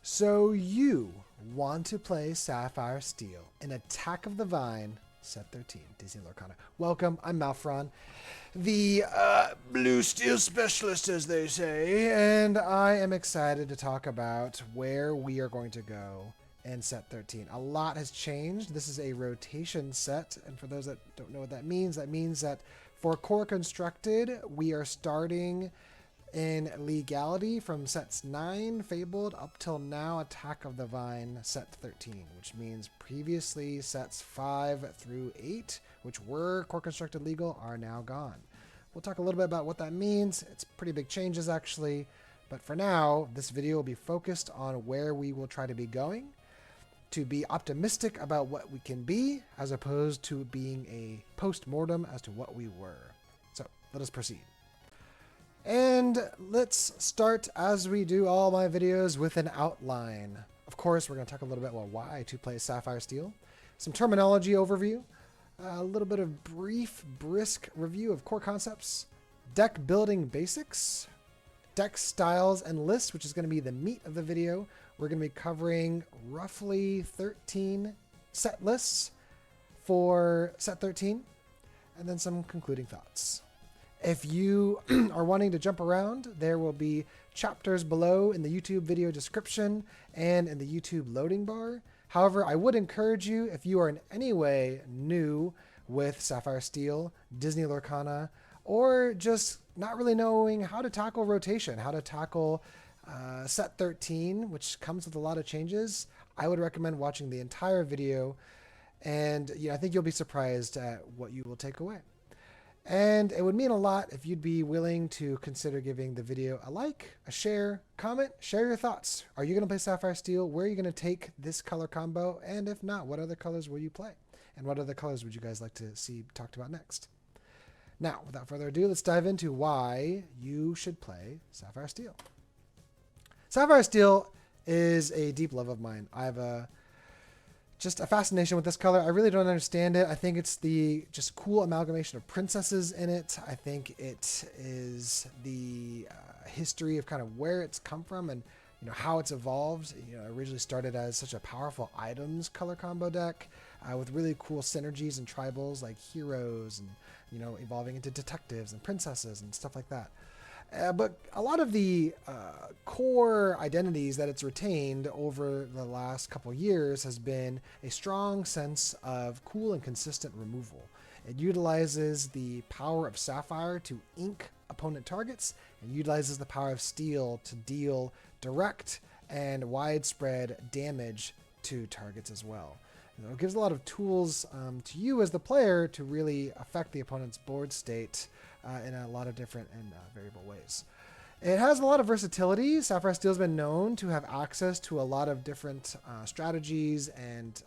So you want to play Sapphire Steel in Attack of the Vine, set 13, Disney Lorcana. Welcome, I'm Malferon, the blue steel specialist, as they say, and I am excited to talk about where we are going to go in set 13. A lot has changed. This is a rotation set, and for those that don't know what that means that for Core Constructed, we are starting in legality from sets 9 Fabled up till now Attack of the Vine set 13, which means previously sets 5 through 8, which were Core Constructed legal, are now gone. We'll talk a little bit about what that means. It's pretty big changes actually, but for now this video will be focused on where we will try to be going, to be optimistic about what we can be as opposed to being a post-mortem as to what we were. So let us proceed. And let's start, as we do all my videos, with an outline. Of course, we're going to talk a little bit about why to play Sapphire Steel, some terminology overview, a little bit of brisk review of core concepts, deck building basics, deck styles and lists, which is going to be the meat of the video. We're going to be covering roughly 13 set lists for set 13, and then some concluding thoughts. If you are wanting to jump around, there will be chapters below in the YouTube video description and in the YouTube loading bar. However, I would encourage you, if you are in any way new with Sapphire Steel, Disney Lorcana, or just not really knowing how to tackle rotation, how to tackle set 13, which comes with a lot of changes, I would recommend watching the entire video, and I think you'll be surprised at what you will take away. And it would mean a lot if you'd be willing to consider giving the video a like, a share, comment, share your thoughts. Are you going to play Sapphire Steel? Where are you going to take this color combo? And if not, what other colors will you play? And what other colors would you guys like to see talked about next? Now, without further ado, let's dive into why you should play Sapphire Steel. Sapphire Steel is a deep love of mine. I have just a fascination with this color. I really don't understand it. I think it's the just cool amalgamation of princesses in it. I think it is the history of kind of where it's come from and how it's evolved. It originally started as such a powerful items color combo deck with really cool synergies and tribals like heroes and evolving into detectives and princesses and stuff like that. But a lot of the core identities that it's retained over the last couple years has been a strong sense of cool and consistent removal. It utilizes the power of Sapphire to ink opponent targets and utilizes the power of Steel to deal direct and widespread damage to targets as well. It gives a lot of tools to you as the player to really affect the opponent's board state in a lot of different and variable ways. It has a lot of versatility. Sapphire Steel has been known to have access to a lot of different strategies and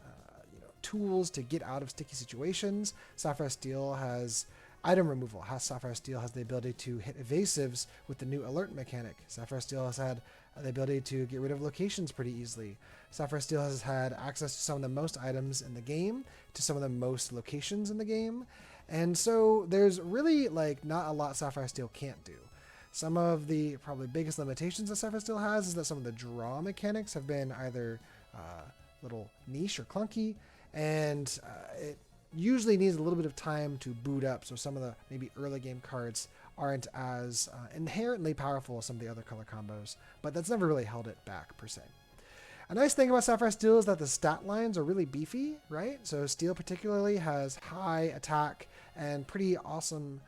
tools to get out of sticky situations. Sapphire Steel has item removal. Sapphire Steel has the ability to hit evasives with the new alert mechanic. Sapphire Steel has had the ability to get rid of locations pretty easily. Sapphire Steel has had access to some of the most items in the game, to some of the most locations in the game, and so there's really not a lot Sapphire Steel can't do. Some of the probably biggest limitations that Sapphire Steel has is that some of the draw mechanics have been either little niche or clunky, and it usually needs a little bit of time to boot up, so some of the maybe early game cards aren't as inherently powerful as some of the other color combos, but that's never really held it back per se. A nice thing about Sapphire Steel is that the stat lines are really beefy, right? So Steel particularly has high attack and pretty awesome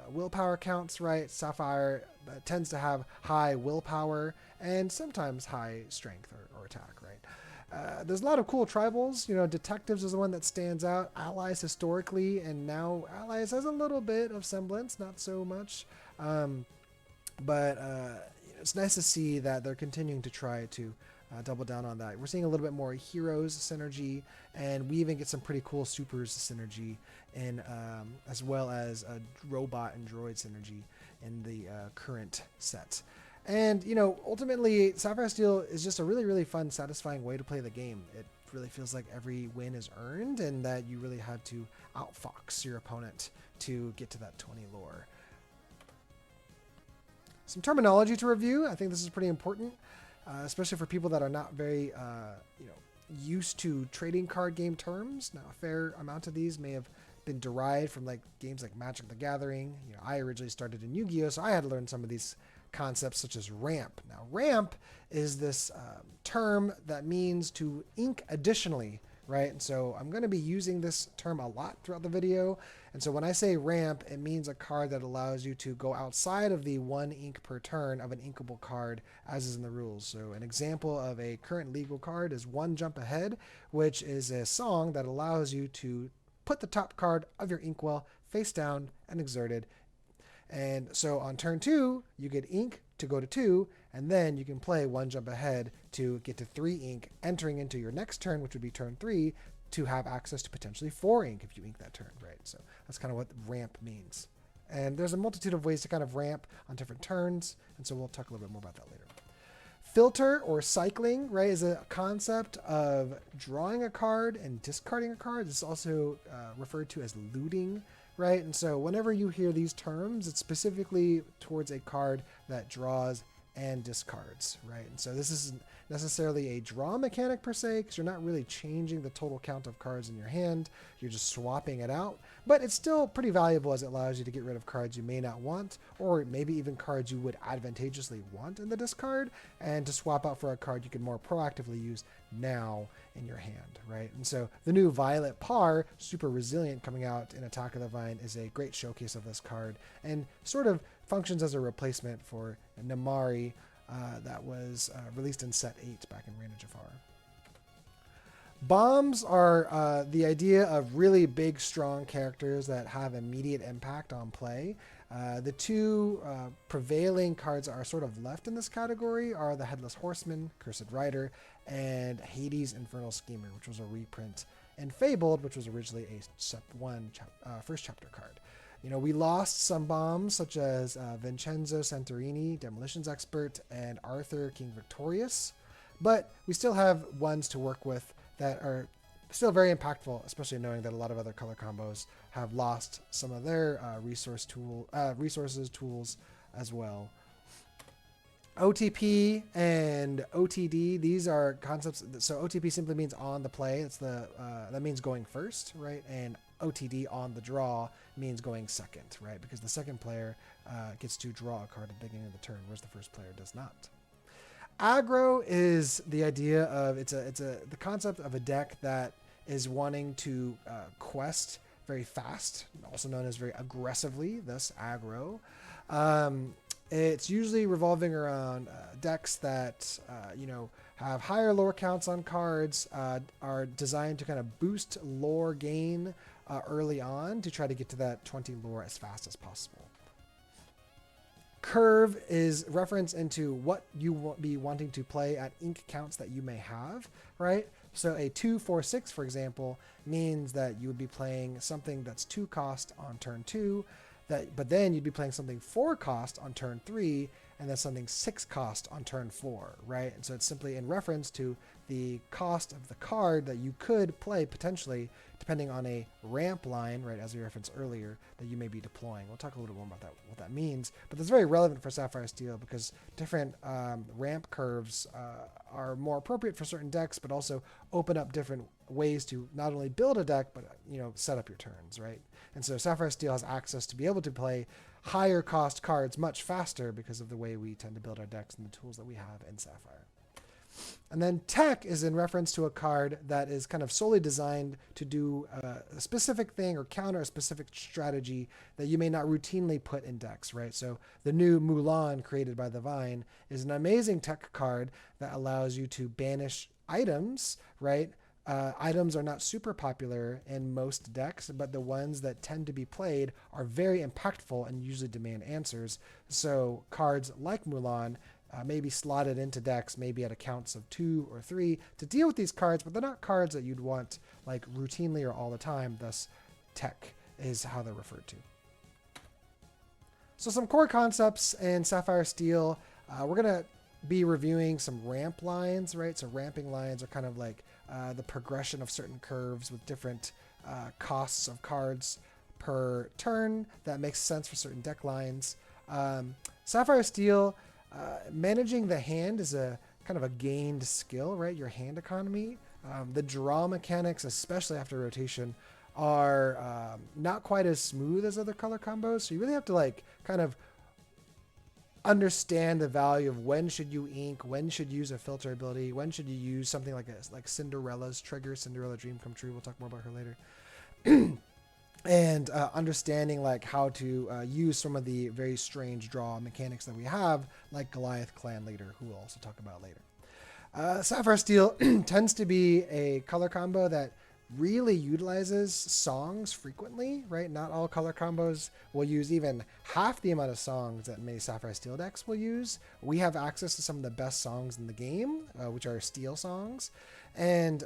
willpower counts, right? Sapphire tends to have high willpower and sometimes high strength or attack, right? There's a lot of cool tribals. Detectives is the one that stands out. Allies historically, and now Allies has a little bit of semblance, not so much. But it's nice to see that they're continuing to try to double down on that. We're seeing a little bit more heroes synergy, and we even get some pretty cool supers synergy in, as well as a robot and droid synergy in the current set. And, ultimately, Sapphire Steel is just a really, really fun, satisfying way to play the game. It really feels like every win is earned and that you really had to outfox your opponent to get to that 20 lore. Some terminology to review. I think this is pretty important. especially for people that are not very, used to trading card game terms. Now, a fair amount of these may have been derived from like games like Magic the Gathering. I originally started in Yu-Gi-Oh, so I had to learn some of these concepts such as ramp. Now, ramp is this term that means to ink additionally, right? And so I'm going to be using this term a lot throughout the video. And so when I say ramp, it means a card that allows you to go outside of the 1 ink per turn of an inkable card, as is in the rules. So an example of a current legal card is 1 Jump Ahead, which is a song that allows you to put the top card of your inkwell face down and exerted. And so on turn 2, you get ink to go to 2, and then you can play 1 Jump Ahead to get to 3 ink, entering into your next turn, which would be turn 3, to have access to potentially 4 ink if you ink that turn, right? So that's kind of what ramp means. And there's a multitude of ways to kind of ramp on different turns, and so we'll talk a little bit more about that later. Filter or cycling, right, is a concept of drawing a card and discarding a card. It's also referred to as looting, right? And so whenever you hear these terms, it's specifically towards a card that draws and discards, right? And so this isn't necessarily a draw mechanic per se, because you're not really changing the total count of cards in your hand. You're just swapping it out, but it's still pretty valuable as it allows you to get rid of cards you may not want, or maybe even cards you would advantageously want in the discard, and to swap out for a card you can more proactively use now in your hand, right? And so the new Violet Par, Super Resilient, coming out in Attack of the Vine, is a great showcase of this card, and sort of functions as a replacement for Namari that was released in set 8 back in Reign of Jafar. Bombs are the idea of really big, strong characters that have immediate impact on play. The two prevailing cards that are sort of left in this category are the Headless Horseman, Cursed Rider, and Hades Infernal Schemer, which was a reprint, and Fabled, which was originally a Set 1 first chapter card. We lost some bombs such as Vincenzo Santorini, Demolitions Expert, and Arthur King Victorious, but we still have ones to work with that are still very impactful, especially knowing that a lot of other color combos have lost some of their resources, tools as well. OTP and OTD, these are concepts. So OTP simply means on the play. It's that means going first, right? And OTD, on the draw, means going second, right? Because the second player gets to draw a card at the beginning of the turn, whereas the first player does not. Agro is the idea of the concept of a deck that is wanting to quest very fast, also known as very aggressively, thus aggro. It's usually revolving around decks that have higher lore counts on cards, are designed to kind of boost lore gain early on to try to get to that 20 lore as fast as possible. Curve is reference into what you will be wanting to play at ink counts that you may have, right? So a 2-4-6, for example, means that you would be playing something that's 2 cost on turn 2, but then you'd be playing something 4 cost on turn 3, and then something 6 cost on turn 4, right? And so it's simply in reference to the cost of the card that you could play potentially, depending on a ramp line, right, as we referenced earlier, that you may be deploying. We'll talk a little bit more about that, what that means, but that's very relevant for Sapphire Steel because different ramp curves are more appropriate for certain decks, but also open up different ways to not only build a deck, but set up your turns, right? And so Sapphire Steel has access to be able to play higher cost cards much faster because of the way we tend to build our decks and the tools that we have in Sapphire. And then Tech is in reference to a card that is kind of solely designed to do a specific thing or counter a specific strategy that you may not routinely put in decks, right? So the new Mulan created by the Vine is an amazing Tech card that allows you to banish items, right? Items are not super popular in most decks, but the ones that tend to be played are very impactful and usually demand answers. So cards like Mulan may be slotted into decks, maybe at accounts of 2 or 3 to deal with these cards, but they're not cards that you'd want like routinely or all the time. Thus, Tech is how they're referred to. So some core concepts in Sapphire Steel. We're going to be reviewing some ramp lines, right? So ramping lines are kind of like the progression of certain curves with different costs of cards per turn that makes sense for certain deck lines. Sapphire Steel, managing the hand is a kind of a gained skill, right? Your hand economy. The draw mechanics, especially after rotation, are not quite as smooth as other color combos. So you really have to like kind of understand the value of when should you ink, when should you use a filter ability, when should you use something like Cinderella's trigger, Cinderella Dream Come True. We'll talk more about her later. And understanding like how to use some of the very strange draw mechanics that we have, like Goliath Clan Leader, who we'll also talk about later. Sapphire Steel tends to be a color combo that really utilizes songs frequently, right? Not all color combos will use even half the amount of songs that many Sapphire Steel decks will use. We have access to some of the best songs in the game, which are Steel songs, and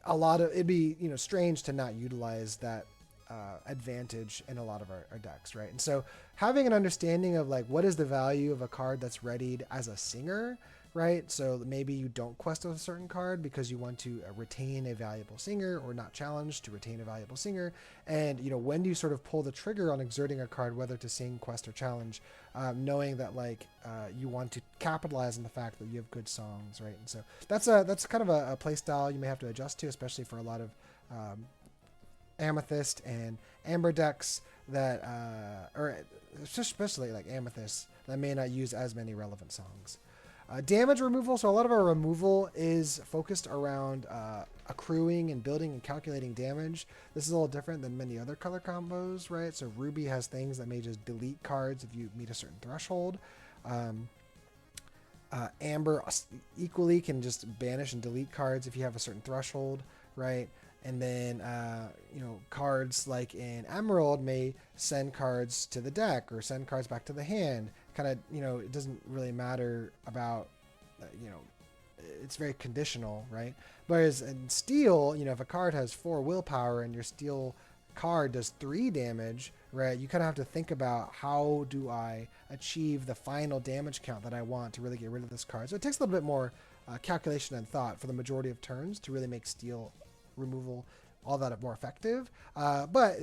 a lot of it'd be strange to not utilize that advantage in a lot of our decks, right? And so having an understanding of like what is the value of a card that's readied as a singer, right? So maybe you don't quest with a certain card because you want to retain a valuable singer, or not challenge to retain a valuable singer. And when do you sort of pull the trigger on exerting a card, whether to sing, quest, or challenge, knowing that like you want to capitalize on the fact that you have good songs, right? And so that's kind of a play style you may have to adjust to, especially for a lot of Amethyst and Amber decks that, or especially like Amethyst, that may not use as many relevant songs. Damage removal. So a lot of our removal is focused around accruing and building and calculating damage. This is a little different than many other color combos, right? So Ruby has things that may just delete cards if you meet a certain threshold. Amber equally can just banish and delete cards if you have a certain threshold, right? And then, cards like in Emerald may send cards to the deck or send cards back to the hand. Kind of, it doesn't really matter about, it's very conditional, right? Whereas in Steel, if a card has 4 willpower and your Steel card does 3 damage, right? You kind of have to think about how do I achieve the final damage count that I want to really get rid of this card. So it takes a little bit more calculation and thought for the majority of turns to really make Steel removal all that more effective, but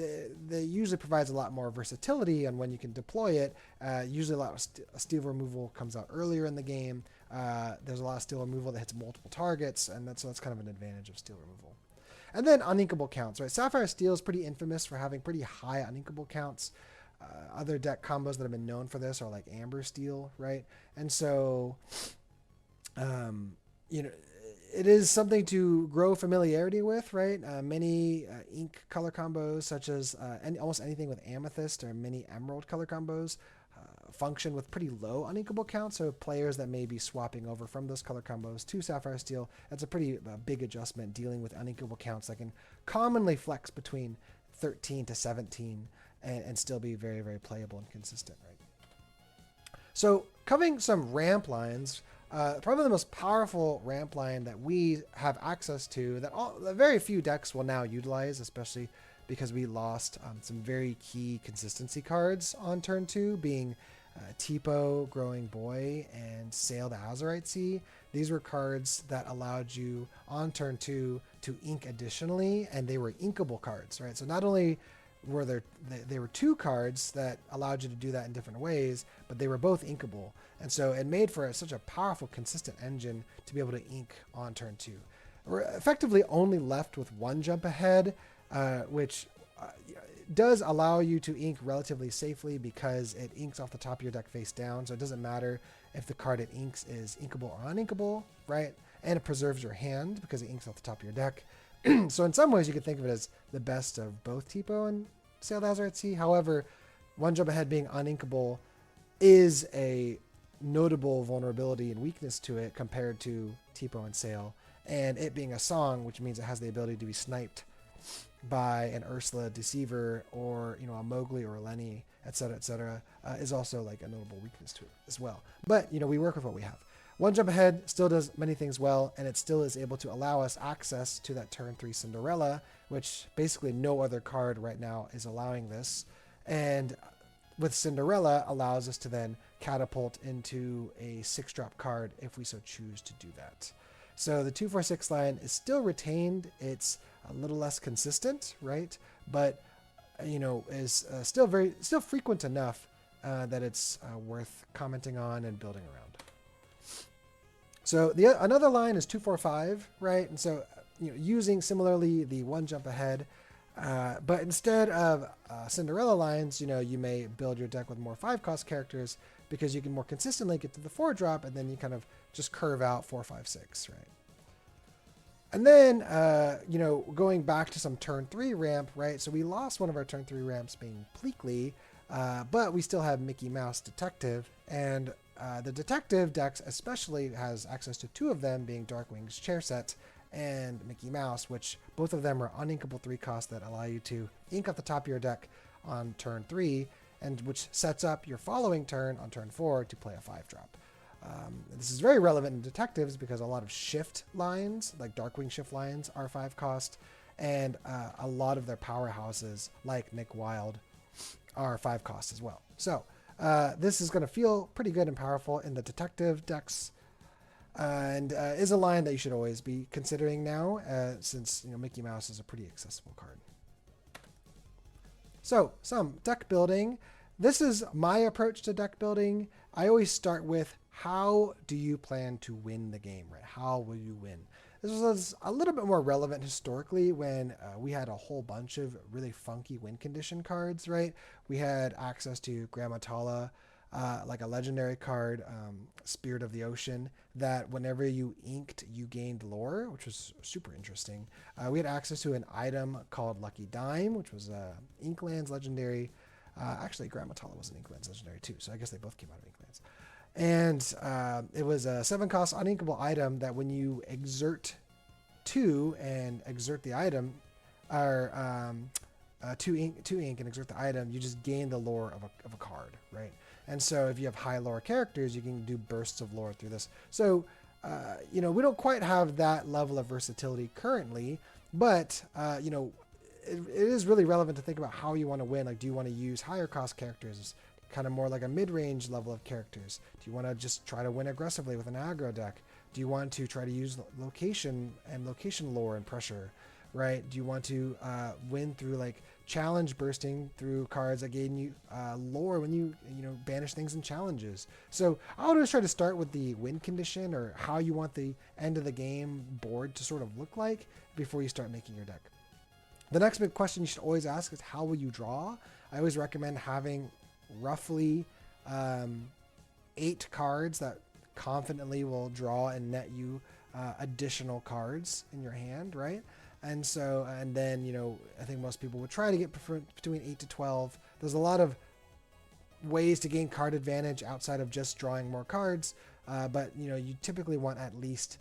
they usually provides a lot more versatility on when you can deploy it. Usually a lot of steel removal comes out earlier in the game. There's a lot of steel removal that hits multiple targets, and that's kind of an advantage of steel removal. And then uninkable counts, right? Sapphire Steel is pretty infamous for having pretty high uninkable counts. Other deck combos that have been known for this are like Amber Steel, right? And so, it is something to grow familiarity with, right? Many ink color combos, such as almost anything with Amethyst or many Emerald color combos, function with pretty low uninkable counts. So players that may be swapping over from those color combos to Sapphire Steel, that's a pretty big adjustment dealing with uninkable counts that can commonly flex between 13 to 17 and still be very, very playable and consistent, right? So covering some ramp lines, probably the most powerful ramp line that we have access to that very few decks will now utilize, especially because we lost some very key consistency cards on turn 2, being Tipo, Growing Boy, and Sail the Azurite Sea. These were cards that allowed you on turn 2 to ink additionally, and they were inkable cards, right? So not only were they were 2 cards that allowed you to do that in different ways, but they were both inkable. And so it made for such a powerful, consistent engine to be able to ink on turn 2. We're effectively only left with 1 jump ahead, which does allow you to ink relatively safely because it inks off the top of your deck face down. So it doesn't matter if the card it inks is inkable or uninkable, right? And it preserves your hand because it inks off the top of your deck. So in some ways, you could think of it as the best of both Tipo and Sail the Azurite Sea. However, 1 jump ahead being uninkable is a notable vulnerability and weakness to it compared to Tipo and Sail. And it being a song, which means it has the ability to be sniped by an Ursula Deceiver or a Mowgli or a Lenny, etc., is also like a notable weakness to it as well. But we work with what we have. 1 jump ahead still does many things well, and it still is able to allow us access to that turn 3 Cinderella, which basically no other card right now is allowing this. And with Cinderella allows us to then catapult into a 6-drop card if we so choose to do that. So the 2-4-6 line is still retained. It's a little less consistent, right? But is still frequent enough that it's worth commenting on and building around. So another line is 245, right? And so using similarly the one jump ahead, but instead of Cinderella lines, you may build your deck with more 5-cost characters because you can more consistently get to the 4-drop, and then you kind of just curve out 4, 5, 6, right? And then, going back to some turn 3 ramp, right? So we lost one of our turn 3 ramps being Pleakley, but we still have Mickey Mouse Detective, and the Detective decks especially has access to 2 of them, being Darkwing's Chair Set and Mickey Mouse, which both of them are uninkable 3-cost that allow you to ink at the top of your deck on turn 3, and which sets up your following turn on turn 4 to play a 5-drop. This is very relevant in detectives because a lot of shift lines, like Darkwing shift lines, are 5-cost, and a lot of their powerhouses, like Nick Wilde, are 5-cost as well. So this is going to feel pretty good and powerful in the detective decks, and is a line that you should always be considering now, since Mickey Mouse is a pretty accessible card. So some deck building. This is my approach to deck building. I always start with, how do you plan to win the game, right? How will you win? This was a little bit more relevant historically when we had a whole bunch of really funky win condition cards, right? We had access to Grammatala, like a legendary card, Spirit of the Ocean, that whenever you inked, you gained lore, which was super interesting. We had access to an item called Lucky Dime, which was Inklands legendary. Actually, Grammatala was an Inklands legendary too, so I guess they both came out of Inklands. And it was a 7-cost uninkable item that when you exert 2 and exert the item, or 2 ink and exert the item, you just gain the lore of a card, right? And so if you have high lore characters, you can do bursts of lore through this. So, we don't quite have that level of versatility currently, but, it is really relevant to think about how you want to win. Like, do you want to use higher cost characters, kind of more like a mid-range level of characters? Do you want to just try to win aggressively with an aggro deck? Do you want to try to use location and location lore and pressure, right? Do you want to win through like challenge bursting through cards that gain you lore when you banish things in challenges? So I always try to start with the win condition, or how you want the end of the game board to sort of look like before you start making your deck. The next big question you should always ask is, how will you draw? I always recommend having roughly 8 cards that confidently will draw and net you additional cards in your hand, right? And so, and then, I think most people would try to get between 8 to 12. There's a lot of ways to gain card advantage outside of just drawing more cards, but you typically want at least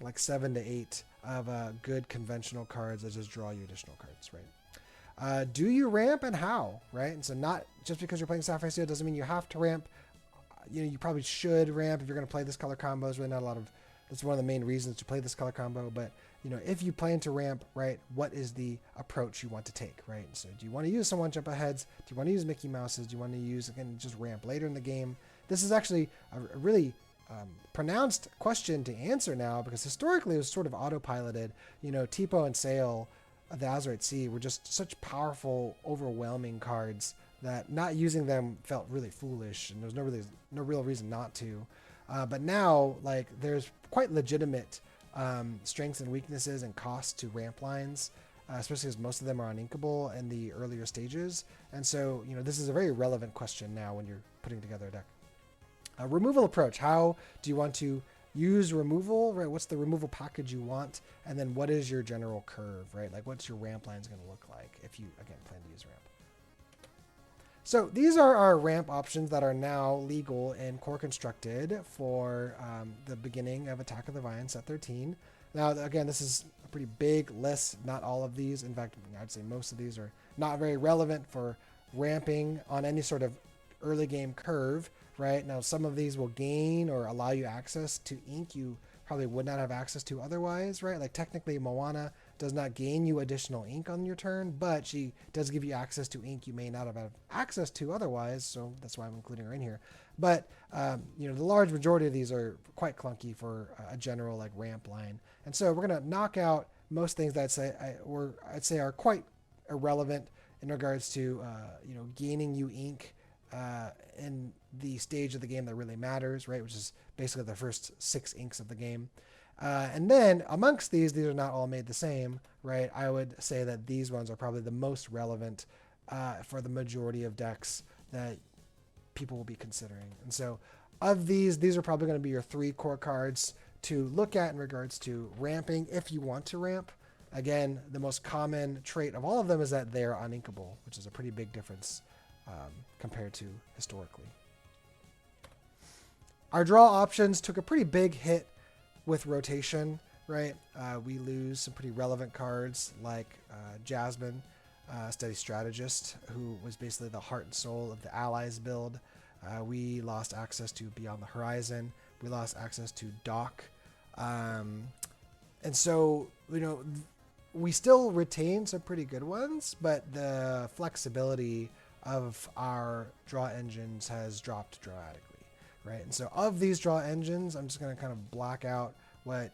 like 7 to 8 of good conventional cards that just draw you additional cards, right? Do you ramp, and how, right? And so not just because you're playing Sapphire Steel doesn't mean you have to ramp. You probably should ramp if you're going to play this color combo. There's really not a lot of, that's one of the main reasons to play this color combo. But, if you plan to ramp, right, what is the approach you want to take, right? So do you want to use some one jump aheads? Do you want to use Mickey Mouses? Do you want to use, again, just ramp later in the game? This is actually a really pronounced question to answer now, because historically it was sort of autopiloted. Tipo and Sail, the Azurite Sea, were just such powerful, overwhelming cards that not using them felt really foolish, and there was no real reason not to. But now, like, there's quite legitimate strengths and weaknesses and costs to ramp lines, especially as most of them are uninkable in the earlier stages. And so, this is a very relevant question now when you're putting together a deck. Removal approach. How do you want to use removal, right? What's the removal package you want? And then what is your general curve, right? Like, what's your ramp lines going to look like if you, again, plan to use ramp? So these are our ramp options that are now legal and core constructed for the beginning of Attack of the Vine set 13. Now, again, this is a pretty big list. Not all of these. In fact, I'd say most of these are not very relevant for ramping on any sort of early game curve. Right now, some of these will gain or allow you access to ink you probably would not have access to otherwise, right? Like, technically, Moana does not gain you additional ink on your turn, but she does give you access to ink you may not have had access to otherwise, so that's why I'm including her in here. But, the large majority of these are quite clunky for a general, like, ramp line. And so we're going to knock out most things that I'd say are quite irrelevant in regards to, gaining you ink in the stage of the game that really matters, right? Which is basically the first 6 inks of the game. And then amongst these are not all made the same, right? I would say that these ones are probably the most relevant for the majority of decks that people will be considering. And so of these are probably going to be your 3 core cards to look at in regards to ramping if you want to ramp. Again, the most common trait of all of them is that they're uninkable, which is a pretty big difference compared to historically. Our draw options took a pretty big hit with rotation, right? We lose some pretty relevant cards like Jasmine, Steady Strategist, who was basically the heart and soul of the Allies build. We lost access to Beyond the Horizon. We lost access to Doc. And so, we still retain some pretty good ones, but the flexibility of our draw engines has dropped dramatically, right? And so of these draw engines, I'm just going to kind of block out what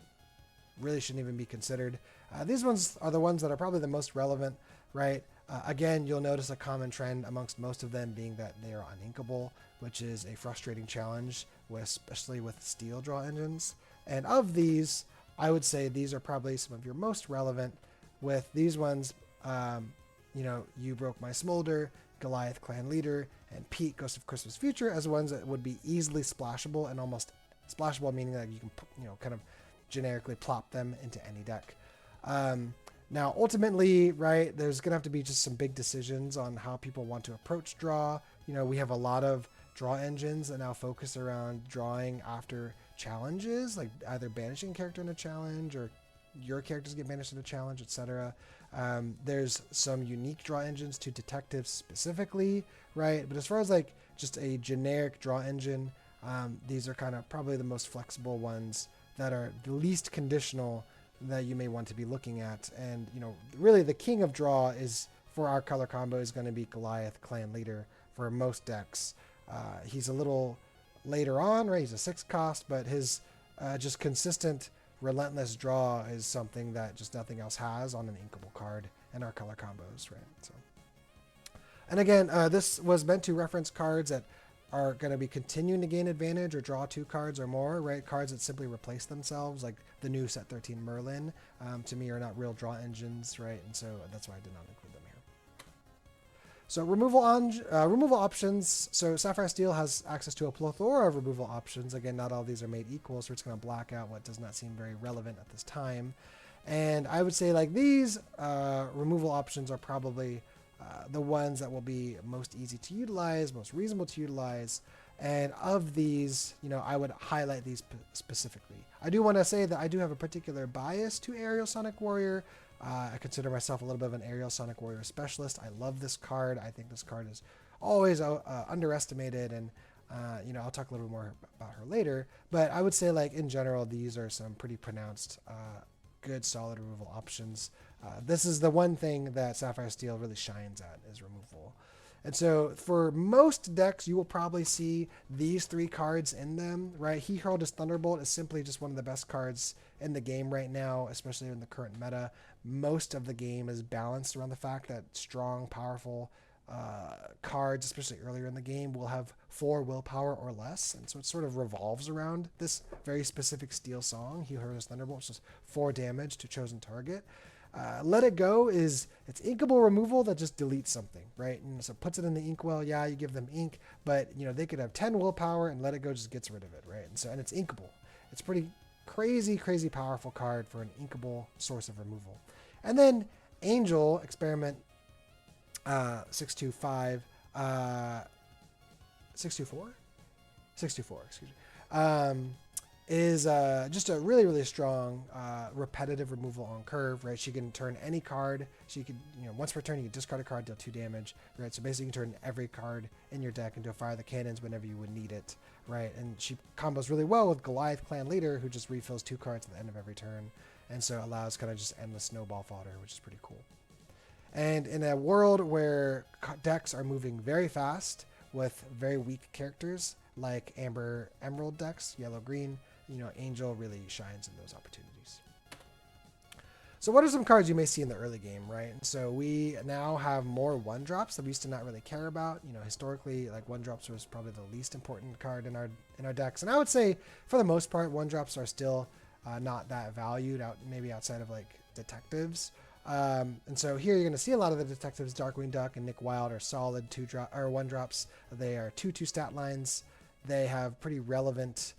really shouldn't even be considered. These ones are the ones that are probably the most relevant, right? Again, you'll notice a common trend amongst most of them being that they are uninkable, which is a frustrating challenge, especially with steel draw engines. And of these, I would say these are probably some of your most relevant. With these ones, You Broke My Smolder, Goliath Clan Leader, and Pete, Ghost of Christmas Future as ones that would be easily splashable, and almost splashable meaning that you can, kind of generically plop them into any deck. Now, ultimately, right, there's going to have to be just some big decisions on how people want to approach draw. We have a lot of draw engines that now focus around drawing after challenges, like either banishing a character in a challenge or your characters get banished in a challenge, etc. There's some unique draw engines to detectives specifically, right? But as far as like just a generic draw engine, these are kind of probably the most flexible ones that are the least conditional that you may want to be looking at. And, really the king of draw is for our color combo is going to be Goliath Clan Leader for most decks. He's a little later on, right? He's a 6 cost, but his just consistent relentless draw is something that just nothing else has on an inkable card in our color combos, right? So, and again, this was meant to reference cards that are going to be continuing to gain advantage or draw 2 cards or more, right? Cards that simply replace themselves, like the new set 13 Merlin, to me are not real draw engines, right? And so that's why I did not include them here. So removal options. So Sapphire Steel has access to a plethora of removal options. Again, not all of these are made equal, so it's going to black out what does not seem very relevant at this time. And I would say like these removal options are probably the ones that will be most easy to utilize, most reasonable to utilize. And of these, I would highlight these specifically. I do want to say that I do have a particular bias to Aerial Sonic Warrior. I consider myself a little bit of an Aerial Sonic Warrior specialist. I love this card. I think this card is always underestimated, and I'll talk a little bit more about her later. But I would say, like in general, these are some pretty pronounced, good, solid removal options. This is the one thing that Sapphire Steel really shines at is removal. And so for most decks, you will probably see these 3 cards in them, right? He Hurled His Thunderbolt is simply just one of the best cards in the game right now, especially in the current meta. Most of the game is balanced around the fact that strong, powerful cards, especially earlier in the game, will have 4 willpower or less. And so it sort of revolves around this very specific steel song, He Hurled His Thunderbolt, which is 4 damage to chosen target. Let It Go it's inkable removal that just deletes something, right? And so puts it in the inkwell. Yeah, you give them ink, but they could have 10 willpower and Let It Go just gets rid of it, right? And it's inkable. It's pretty crazy powerful card for an inkable source of removal. And then Angel Experiment 625, 624, excuse me. Is just a really strong repetitive removal on curve, right? She can turn any card. She can, once per turn, you can discard a card, deal 2 damage, right? So basically you can turn every card in your deck into a Fire the Cannons whenever you would need it, right? And she combos really well with Goliath Clan Leader, who just refills 2 cards at the end of every turn, and so allows kind of just endless snowball fodder, which is pretty cool. And in a world where decks are moving very fast with very weak characters, like Amber Emerald decks, yellow green, Angel really shines in those opportunities. So what are some cards you may see in the early game, right? And so we now have more one drops that we used to not really care about. You know, historically, like one drops was probably the least important card in our decks, and I would say for the most part, one drops are still not that valued out, maybe outside of like detectives. And so here you're going to see a lot of the detectives. Darkwing Duck and Nick Wilde are solid one drops. They are 2/2 stat lines. They have pretty relevant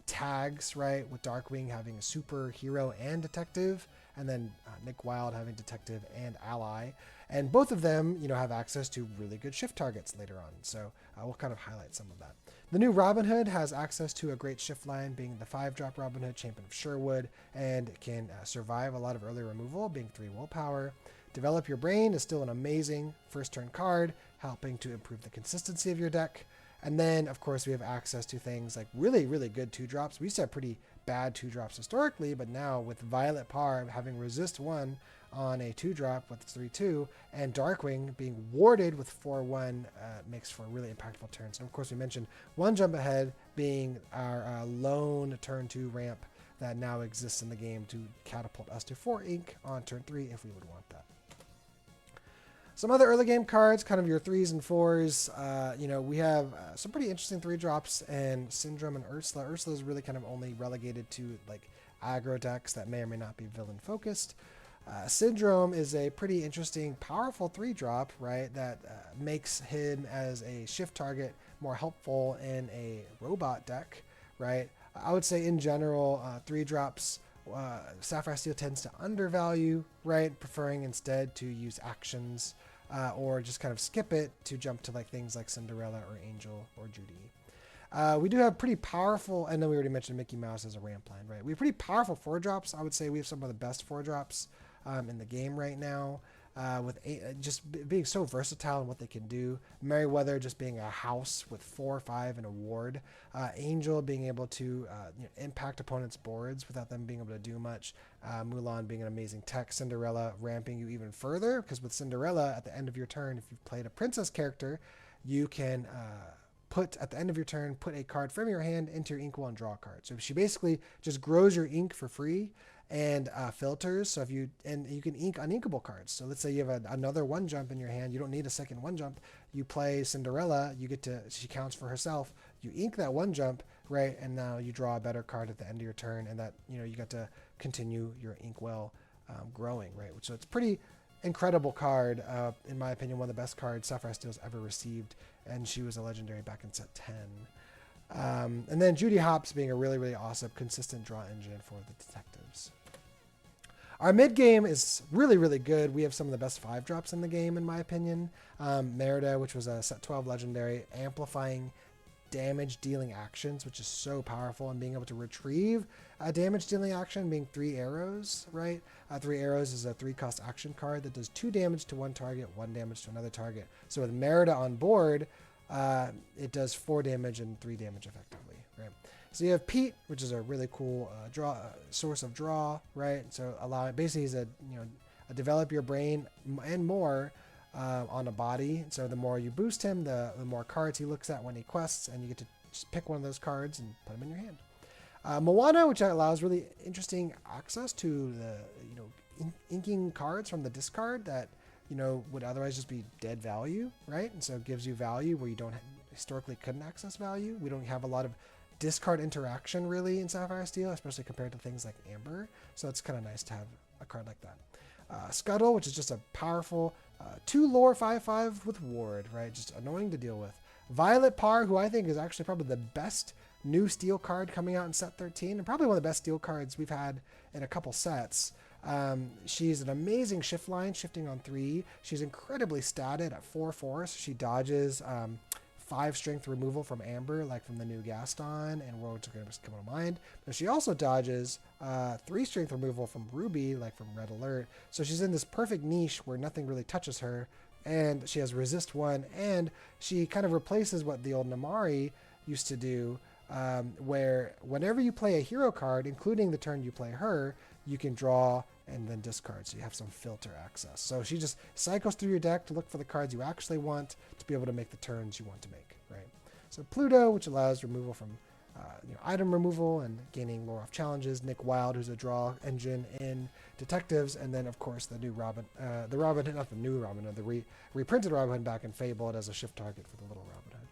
tags, right? With Darkwing having a superhero and detective, and then Nick Wilde having detective and ally, and both of them, you know, have access to really good shift targets later on. So we'll kind of highlight some of that. The new Robin Hood has access to a great shift line, being the 5-drop Robin Hood, Champion of Sherwood, and can survive a lot of early removal, being 3 willpower. Develop Your Brain is still an amazing first turn card, helping to improve the consistency of your deck. And then, of course, we have access to things like really, really good 2-drops. We used to have pretty bad 2-drops historically, but now with Violet Par having resist 1 on a 2-drop with 3/2, and Darkwing being warded with 4/1 makes for really impactful turns. And of course, we mentioned One Jump Ahead being our lone turn 2 ramp that now exists in the game to catapult us to 4 ink on turn 3 if we would want that. Some other early game cards, kind of your 3s and 4s. You know, we have some pretty interesting 3-drops and Syndrome and Ursula. Ursula is really kind of only relegated to like aggro decks that may or may not be villain focused. Syndrome is a pretty interesting, powerful 3-drop, right? That makes him as a shift target more helpful in a robot deck, right? I would say in general, 3-drops, Sapphire Steel tends to undervalue, right? Preferring instead to use actions or just kind of skip it to jump to like things like Cinderella or Angel or Judy. We do have pretty powerful, and then we already mentioned Mickey Mouse as a ramp line, right? We have pretty powerful 4-drops. I would say we have some of the best 4-drops in the game right now, with just being so versatile in what they can do. Merryweather just being a house with 4 or 5 and a ward. Angel being able to impact opponents' boards without them being able to do much. Mulan being an amazing tech. Cinderella ramping you even further, because with Cinderella, at the end of your turn, if you've played a princess character, you can at the end of your turn, put a card from your hand into your inkwell and draw a card. So she basically just grows your ink for free and filters. So you can ink uninkable cards. So let's say you have another 1-jump in your hand. You don't need a second 1-jump. You play Cinderella. She counts for herself. You ink that 1-jump, right? And now you draw a better card at the end of your turn, and that you got to continue your inkwell growing, right? So it's pretty incredible card, in my opinion, one of the best cards Sapphire Steel's ever received, and she was a legendary back in set 10. And then Judy Hopps being a really, really awesome, consistent draw engine for the detectives. Our mid game is really, really good. We have some of the best 5-drops in the game, in my opinion. Merida, which was a set 12 legendary, amplifying damage dealing actions, which is so powerful, and being able to retrieve a damage dealing action, being 3 arrows, right? 3 arrows is a 3-cost action card that does 2 damage to one target, 1 damage to another target. So with Merida on board, it does 4 damage and 3 damage effectively, right? So you have Pete, which is a really cool source of draw, right? So basically he's a develop your brain and more on a body. So the more you boost him, the more cards he looks at when he quests, and you get to just pick one of those cards and put them in your hand. Moana, which allows really interesting access to the inking cards from the discard that would otherwise just be dead value, right? And so it gives you value where you historically couldn't access value. We don't have a lot of discard interaction really in Sapphire Steel, especially compared to things like Amber. So it's kind of nice to have a card like that. Scuttle, which is just a powerful 2 lore 5/5 with ward, right? Just annoying to deal with. Violet Par, who I think is actually probably the best new steel card coming out in set 13, and probably one of the best steel cards we've had in a couple sets. She's an amazing shift line, shifting on 3. She's incredibly statted at 4/4, so she dodges 5 strength removal from Amber, like from the new Gaston and Worlds Are Going to Come to Mind. But she also dodges 3 strength removal from Ruby, like from Red Alert. So she's in this perfect niche where nothing really touches her, and she has resist 1, and she kind of replaces what the old Namari used to do, where whenever you play a hero card, including the turn you play her, you can draw and then discard, so you have some filter access. So she just cycles through your deck to look for the cards you actually want to be able to make the turns you want to make, right? So Pluto, which allows removal from item removal and gaining lore off challenges. Nick Wilde, who's a draw engine in Detectives, and then of course the new Robin, not the new Robin Hood, the reprinted Robin Hood back in Fabled as a shift target for the little Robin Hood.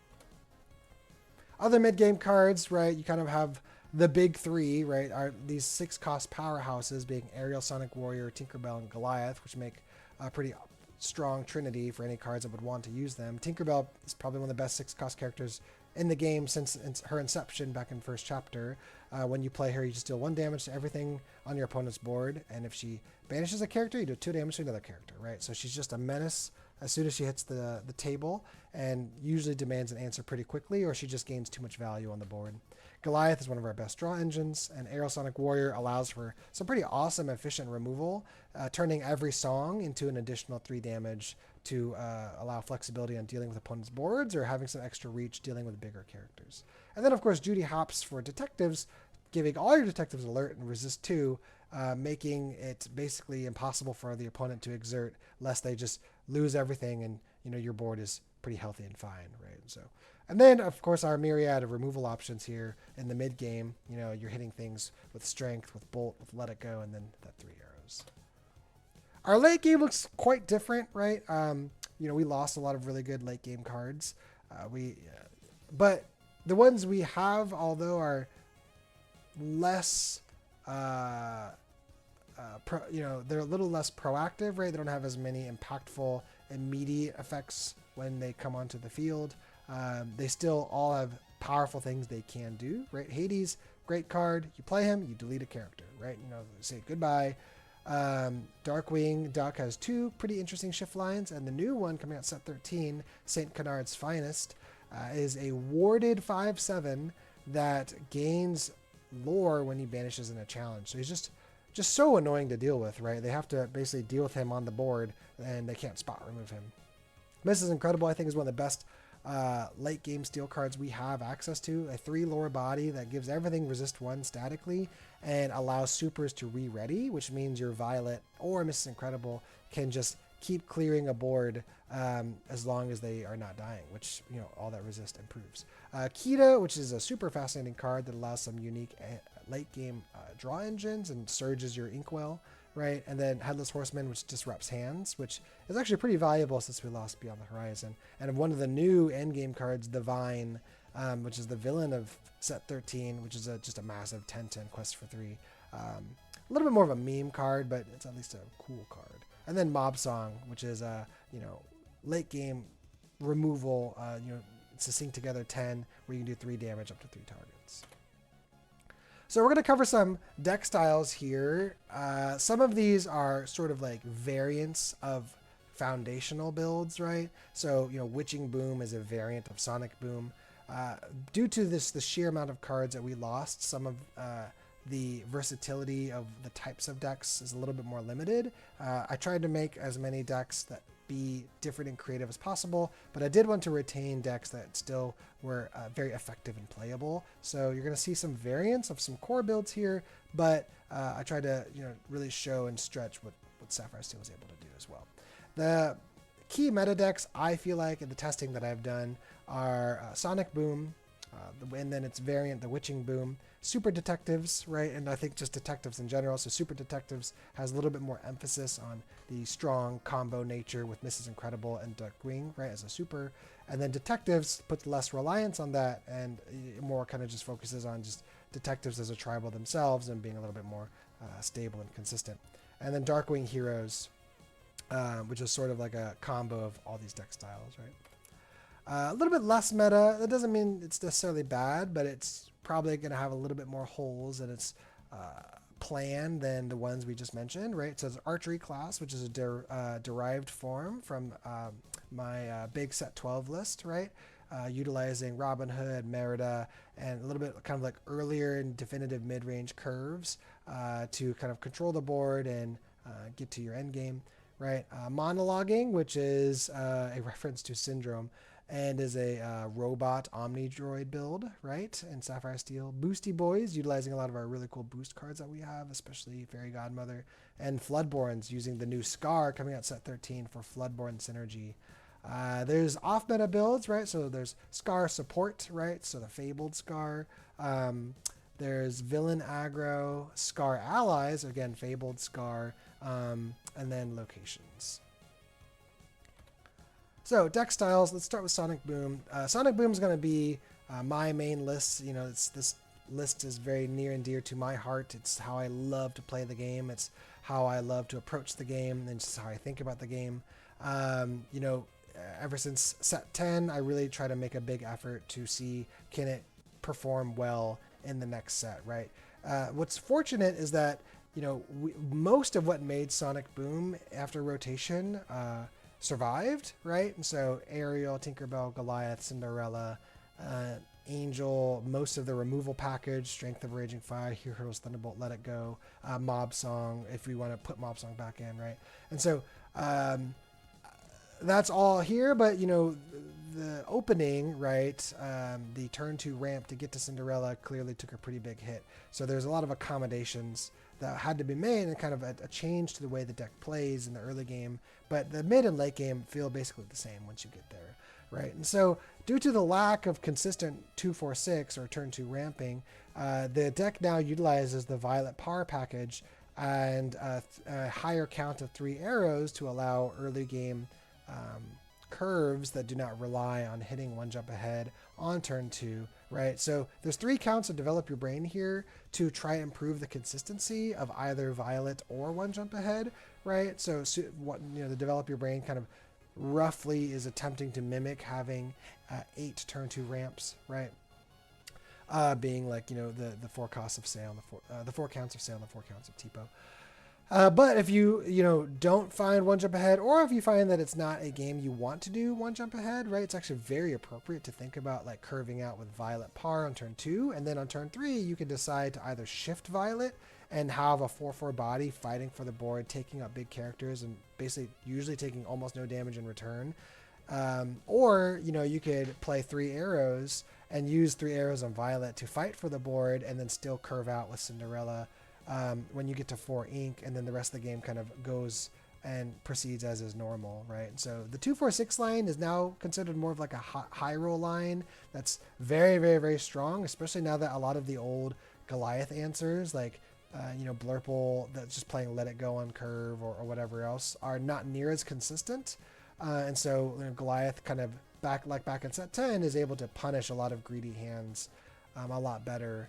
Other mid-game cards, right? You kind of have the big three, right? Are these 6-cost powerhouses being Aerial, Sonic Warrior, Tinkerbell, and Goliath, which make a pretty strong trinity for any cards that would want to use them. Tinkerbell is probably one of the best 6-cost characters in the game since her inception back in first chapter. When you play her, you just deal 1 damage to everything on your opponent's board, and if she banishes a character, you do 2 damage to another character, right? So she's just a menace as soon as she hits the table, and usually demands an answer pretty quickly, or she just gains too much value on the board. Goliath is one of our best draw engines, and Aerial Sonic Warrior allows for some pretty awesome, efficient removal, turning every song into an additional 3 damage to allow flexibility on dealing with opponents' boards or having some extra reach dealing with bigger characters. And then, of course, Judy Hopps for Detectives, giving all your detectives alert and resist 2, making it basically impossible for the opponent to exert lest they just lose everything and your board is pretty healthy and fine, right? So, and then of course our myriad of removal options here in the mid game. You're hitting things with strength, with bolt, with let it go, and then that 3 arrows. Our late game looks quite different, right? We lost a lot of really good late game cards. But the ones we have, although are less, they're a little less proactive, right? They don't have as many impactful, immediate effects when they come onto the field. They still all have powerful things they can do, right? Hades, great card. You play him, you delete a character, right? Say goodbye. Darkwing Duck has 2 pretty interesting shift lines, and the new one coming out set 13, St. Canard's Finest, is a warded 5/7 that gains lore when he banishes in a challenge. So he's just so annoying to deal with, right? They have to basically deal with him on the board, and they can't spot remove him. Mrs. Incredible, I think, is one of the best late game steel cards we have access to. A 3 lore body that gives everything resist 1 statically and allows supers to re-ready, which means your Violet or Mrs. Incredible can just keep clearing a board as long as they are not dying, which all that resist improves. Kita, which is a super fascinating card that allows some unique late game draw engines and surges your Inkwell, right? And then Headless Horseman, which disrupts hands, which is actually pretty valuable since we lost Beyond the Horizon. And one of the new endgame cards, Divine, which is the villain of set 13, which is just a massive 10/10 quest for 3. A little bit more of a meme card, but it's at least a cool card. And then Mob Song, which is a late game removal. It's a sync together 10 where you can do 3 damage up to 3 targets. So we're going to cover some deck styles here. Some of these are sort of like variants of foundational builds, right? So, Witching Boom is a variant of Sonic Boom. Due to the sheer amount of cards that we lost, some of the versatility of the types of decks is a little bit more limited. I tried to make as many decks that be different and creative as possible, but I did want to retain decks that still were very effective and playable. So you're going to see some variants of some core builds here, but I tried to really show and stretch what Sapphire Steel was able to do as well. The key meta decks I feel like in the testing that I've done are Sonic Boom, and then its variant, the Witching Boom, Super Detectives, right? And I think just Detectives in general. So Super Detectives has a little bit more emphasis on the strong combo nature with Mrs. Incredible and Darkwing, right, as a super. And then Detectives puts less reliance on that and more kind of just focuses on just Detectives as a tribal themselves and being a little bit more stable and consistent. And then Darkwing Heroes, which is sort of like a combo of all these deck styles, right? A little bit less meta. That doesn't mean it's necessarily bad, but it's probably going to have a little bit more holes in its plan than the ones we just mentioned, right? So it's Archery Class, which is a derived form from my big set 12 list, right? Utilizing Robin Hood, Merida, and a little bit kind of like earlier and definitive mid-range curves to kind of control the board and get to your end game, right? Monologuing, which is a reference to Syndrome, and is a robot Omnidroid build, right, in Sapphire Steel. Boostie Boys, utilizing a lot of our really cool boost cards that we have, especially Fairy Godmother. And Floodborns, using the new Scar coming out set 13 for Floodborn synergy. There's off-meta builds, right, so there's Scar support, right, so the Fabled Scar. There's Villain Aggro, Scar Allies, again, Fabled Scar, and then Locations. So deck styles, let's start with Sonic Boom. Sonic Boom is going to be my main list. You know, this list is very near and dear to my heart. It's how I love to play the game. It's how I love to approach the game, and just how I think about the game. You know, ever since set 10, I really try to make a big effort to see, can it perform well in the next set, right? What's fortunate is that, you know, most of what made Sonic Boom after rotation survived, right? And so Ariel, Tinkerbell, Goliath, Cinderella, Angel, most of the removal package, Strength of Raging Fire, Heroes, Thunderbolt, Let It Go, Mob Song, if we want to put Mob Song back in, right? And so that's all here, but, you know, the opening, right, the turn 2 ramp to get to Cinderella clearly took a pretty big hit. So there's a lot of accommodations that had to be made, and kind of a change to the way the deck plays in the early game. But the mid and late game feel basically the same once you get there, right? And so due to the lack of consistent 2-4-6 or turn 2 ramping, the deck now utilizes the Violet Power package and a higher count of 3 arrows to allow early game curves that do not rely on hitting 1 jump ahead on turn 2, right? So there's 3 counts of Develop Your Brain here to try and improve the consistency of either Violet or 1 jump ahead, right? So what, you know, the Develop Your Brain kind of roughly is attempting to mimic having 8 turn 2 ramps, right? Being like, you know, the 4 costs of sail, the 4 counts of sail, and the 4 counts of Tipo. But if you don't find 1 jump ahead, or if you find that it's not a game you want to do 1 jump ahead, right? It's actually very appropriate to think about like curving out with Violet Par on turn 2, and then on turn 3 you can decide to either shift Violet and have a 4/4 body fighting for the board, taking out big characters and basically usually taking almost no damage in return. Or, you know, you could play 3 arrows and use 3 arrows on Violet to fight for the board, and then still curve out with Cinderella when you get to 4 ink, and then the rest of the game kind of goes and proceeds as is normal, right? So the 2-4-6 line is now considered more of like a high roll line that's very, very, very strong, especially now that a lot of the old Goliath answers, like you know, Blurple that's just playing Let It Go on curve or whatever else, are not near as consistent. And so, you know, Goliath kind of back in set 10 is able to punish a lot of greedy hands a lot better.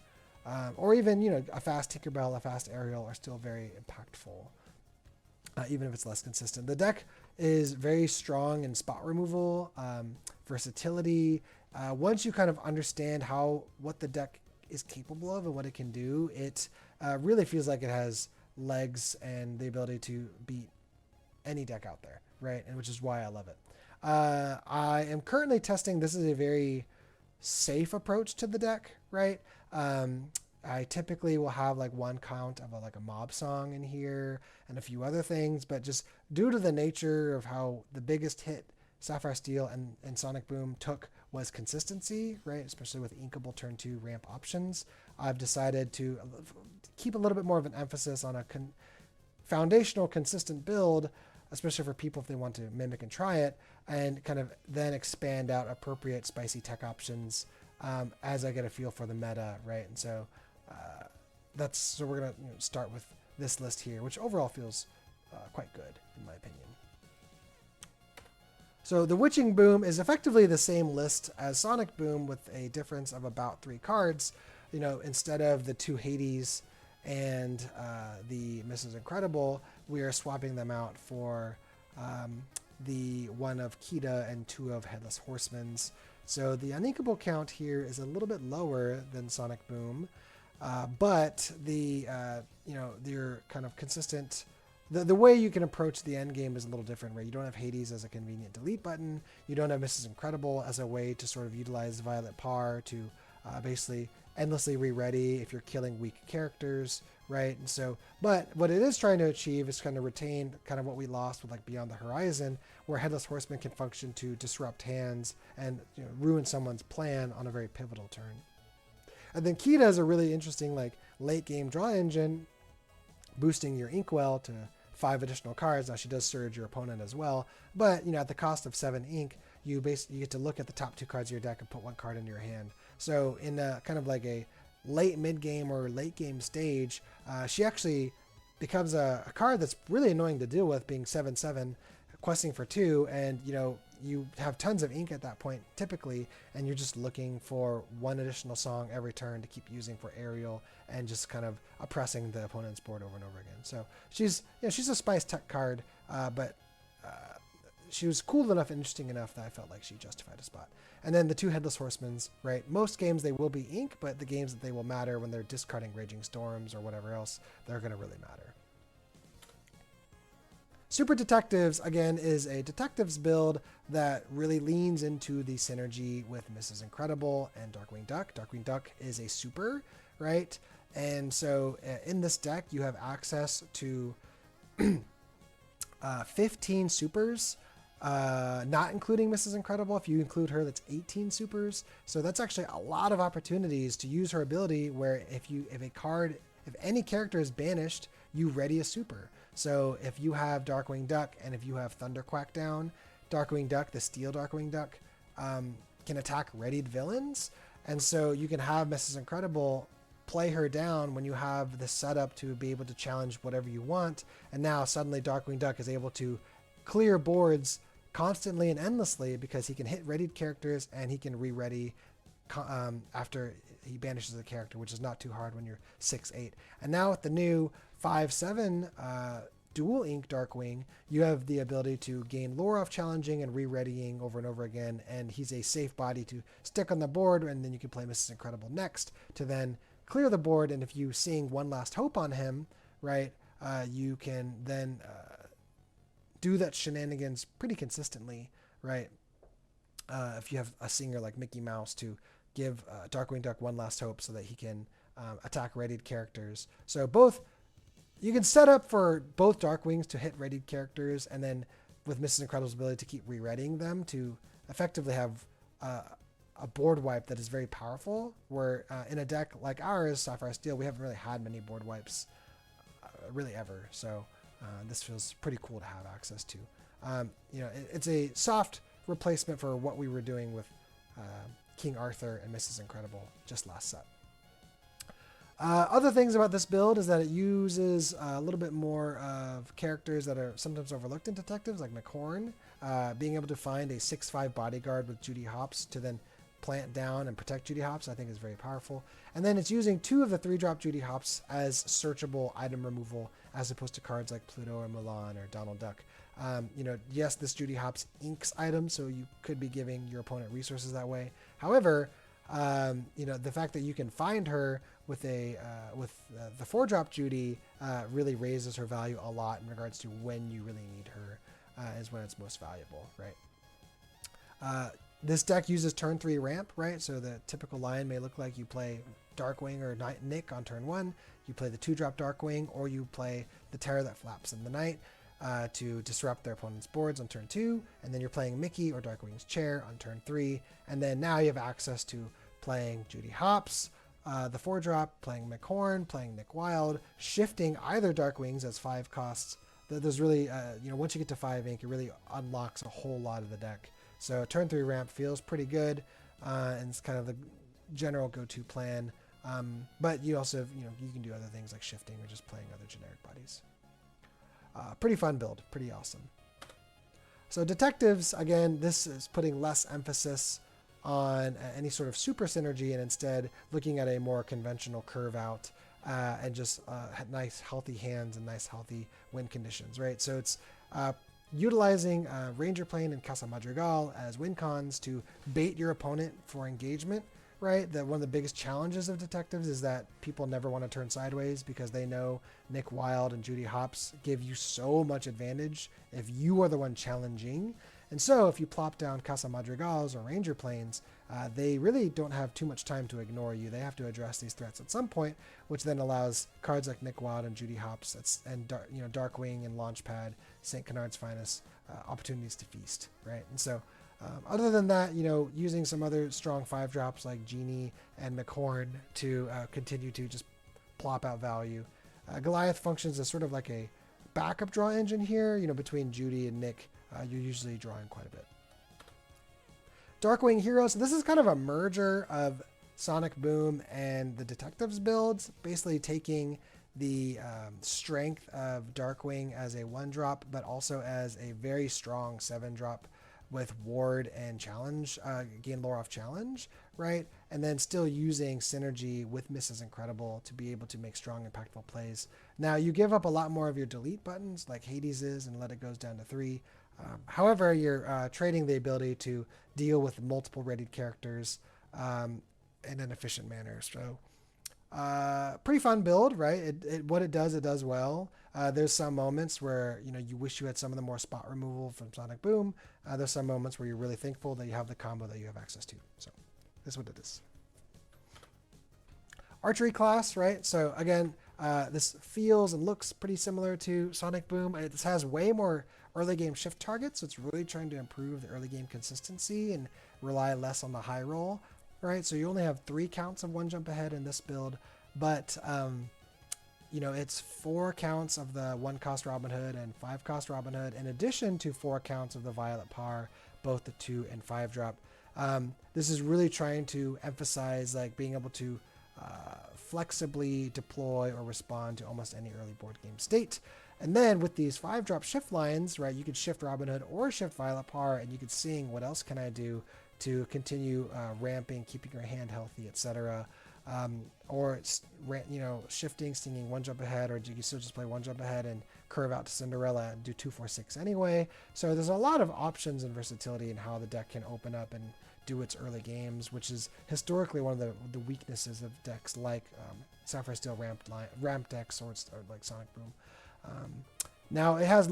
Or even, you know, a fast Tinkerbell, a fast Ariel are still very impactful, even if it's less consistent. The deck is very strong in spot removal, versatility. Once you kind of understand what the deck is capable of and what it can do, it really feels like it has legs and the ability to beat any deck out there, right? And which is why I love it. I am currently testing, this is a very safe approach to the deck, right? I typically will have like 1 count of like a Mob Song in here and a few other things, but just due to the nature of how the biggest hit Sapphire Steel and Sonic Boom took was consistency, right? Especially with inkable turn 2 ramp options. I've decided to keep a little bit more of an emphasis on a foundational consistent build, especially for people if they want to mimic and try it, and kind of then expand out appropriate spicy tech options as I get a feel for the meta, right? And so so we're gonna start with this list here, which overall feels quite good in my opinion. So the Witching Boom is effectively the same list as Sonic Boom with a difference of about 3 cards. You know, instead of the 2 Hades and the Mrs. Incredible, we are swapping them out for the 1 of Kita and 2 of Headless Horsemen's. So the uninkable count here is a little bit lower than Sonic Boom, but the your kind of consistent, the way you can approach the end game is a little different, right? You don't have Hades as a convenient delete button. You don't have Mrs. Incredible as a way to sort of utilize Violet Par to basically endlessly re-ready if you're killing weak characters, right? And so, but what it is trying to achieve is kind of retain kind of what we lost with like Beyond the Horizon, where Headless Horseman can function to disrupt hands and ruin someone's plan on a very pivotal turn. And then Kita is a really interesting like late game draw engine, boosting your Inkwell to 5 additional cards. Now she does surge your opponent as well, but at the cost of 7 ink, you get to look at the top 2 cards of your deck and put 1 card into your hand. So in a kind of like a late mid-game or late game stage, she actually becomes a card that's really annoying to deal with, being 7/7, questing for 2, and you have tons of ink at that point typically, and you're just looking for one additional song every turn to keep using for aerial and just kind of oppressing the opponent's board over and over again. So she's a spice tech card, but she was cool enough, interesting enough that I felt like she justified a spot. And then the 2 Headless Horsemen's, right? Most games they will be ink, but the games that they will matter when they're discarding Raging Storms or whatever else, they're going to really matter. Super Detectives, again, is a detectives build that really leans into the synergy with Mrs. Incredible and Darkwing Duck. Darkwing Duck is a super, right? And so in this deck, you have access to 15 supers, not including Mrs. Incredible. If you include her, that's 18 supers. So that's actually a lot of opportunities to use her ability, where if any character is banished, you ready a super. So if you have Darkwing Duck and if you have Thunderquack down, Darkwing Duck, the Steel Darkwing Duck, can attack readied villains. And so you can have Mrs. Incredible play her down when you have the setup to be able to challenge whatever you want. And now suddenly Darkwing Duck is able to clear boards constantly and endlessly because he can hit readied characters and he can re-ready after he banishes a character, which is not too hard when you're 6/8. And now with the new 5/7 dual ink Darkwing, you have the ability to gain lore off challenging and re-readying over and over again, and he's a safe body to stick on the board, and then you can play Mrs. Incredible next to then clear the board. And if you seeing One Last Hope on him, right, you can then do that shenanigans pretty consistently, right? If you have a singer like Mickey Mouse to give Darkwing Duck One Last Hope so that he can attack readied characters. So you can set up for both Darkwings to hit readied characters, and then with Mrs. Incredible's ability to keep re-readying them to effectively have a board wipe that is very powerful, where in a deck like ours, Sapphire Steel, we haven't really had many board wipes really ever. So this feels pretty cool to have access to. It's a soft replacement for what we were doing with King Arthur and Mrs. Incredible just last set. Other things about this build is that it uses a little bit more of characters that are sometimes overlooked in detectives, like McHorn. Being able to find a 6/5 bodyguard with Judy Hopps to then plant down and protect Judy Hopps, I think is very powerful. And then it's using 2 of the 3-drop Judy Hopps as searchable item removal, as opposed to cards like Pluto or Mulan or Donald Duck. Yes, this Judy Hopps inks item, so you could be giving your opponent resources that way. However, the fact that you can find her with the 4-drop Judy really raises her value a lot in regards to when you really need her, is when it's most valuable, right? This deck uses turn 3 ramp, right? So the typical line may look like you play Darkwing or Nick on turn 1, you play the 2-drop Darkwing, or you play the Terror That Flaps in the Night to disrupt their opponent's boards on turn 2, and then you're playing Mickey or Darkwing's Chair on turn 3, and then now you have access to playing Judy Hopps, the 4-drop, playing McHorn, playing Nick Wilde, shifting either Darkwings as 5 costs. There's really, once you get to 5 ink, it really unlocks a whole lot of the deck. So turn 3 ramp feels pretty good, and it's kind of the general go-to plan. But you also, you can do other things like shifting or just playing other generic bodies. Pretty fun build, pretty awesome. So detectives, again, this is putting less emphasis on any sort of super synergy and instead looking at a more conventional curve out and just nice healthy hands and nice healthy win conditions, right? So it's utilizing Ranger Plane and Casa Madrigal as win cons to bait your opponent for engagement, right? That one of the biggest challenges of detectives is that people never want to turn sideways because they know Nick Wilde and Judy Hopps give you so much advantage if you are the one challenging. And so if you plop down Casa Madrigals or Ranger Planes, they really don't have too much time to ignore you. They have to address these threats at some point, which then allows cards like Nick Wilde and Judy Hopps and Darkwing and Launchpad, St. Canard's Finest, opportunities to feast, right? And so other than that, using some other strong 5-drops like Genie and McHorn to continue to just plop out value. Goliath functions as sort of like a backup draw engine here, between Judy and Nick. You're usually drawing quite a bit. Darkwing Heroes. This is kind of a merger of Sonic Boom and the Detectives builds, basically taking the strength of Darkwing as a 1-drop, but also as a very strong 7-drop with Ward and Challenge, gain lore off Challenge, right? And then still using synergy with Mrs. Incredible to be able to make strong, impactful plays. Now, you give up a lot more of your delete buttons, like Hades is, and let it goes down to 3. However, you're trading the ability to deal with multiple rated characters in an efficient manner. So, pretty fun build, right? What it does well. There's some moments where you wish you had some of the more spot removal from Sonic Boom. There's some moments where you're really thankful that you have the combo that you have access to. So this is what it is. Archery Class, right? So again, this feels and looks pretty similar to Sonic Boom. This has way more early game shift targets, so it's really trying to improve the early game consistency and rely less on the high roll, right? So you only have 3 counts of 1 jump ahead in this build, but it's 4 counts of the 1 cost Robin Hood and 5 cost Robin Hood, in addition to 4 counts of the Violet Par, both the 2 and 5 drop. This is really trying to emphasize like being able to flexibly deploy or respond to almost any early board game state. And then with these 5-drop shift lines, right, you could shift Robin Hood or shift Violet Par, and you could sing what else can I do to continue ramping, keeping your hand healthy, etc. Or shifting, singing 1 jump ahead, or you can still just play 1 jump ahead and curve out to Cinderella and do 2-4-6 anyway. So there's a lot of options and versatility in how the deck can open up and do its early games, which is historically one of the weaknesses of decks like Sapphire Steel ramp decks or like Sonic Boom. Now it has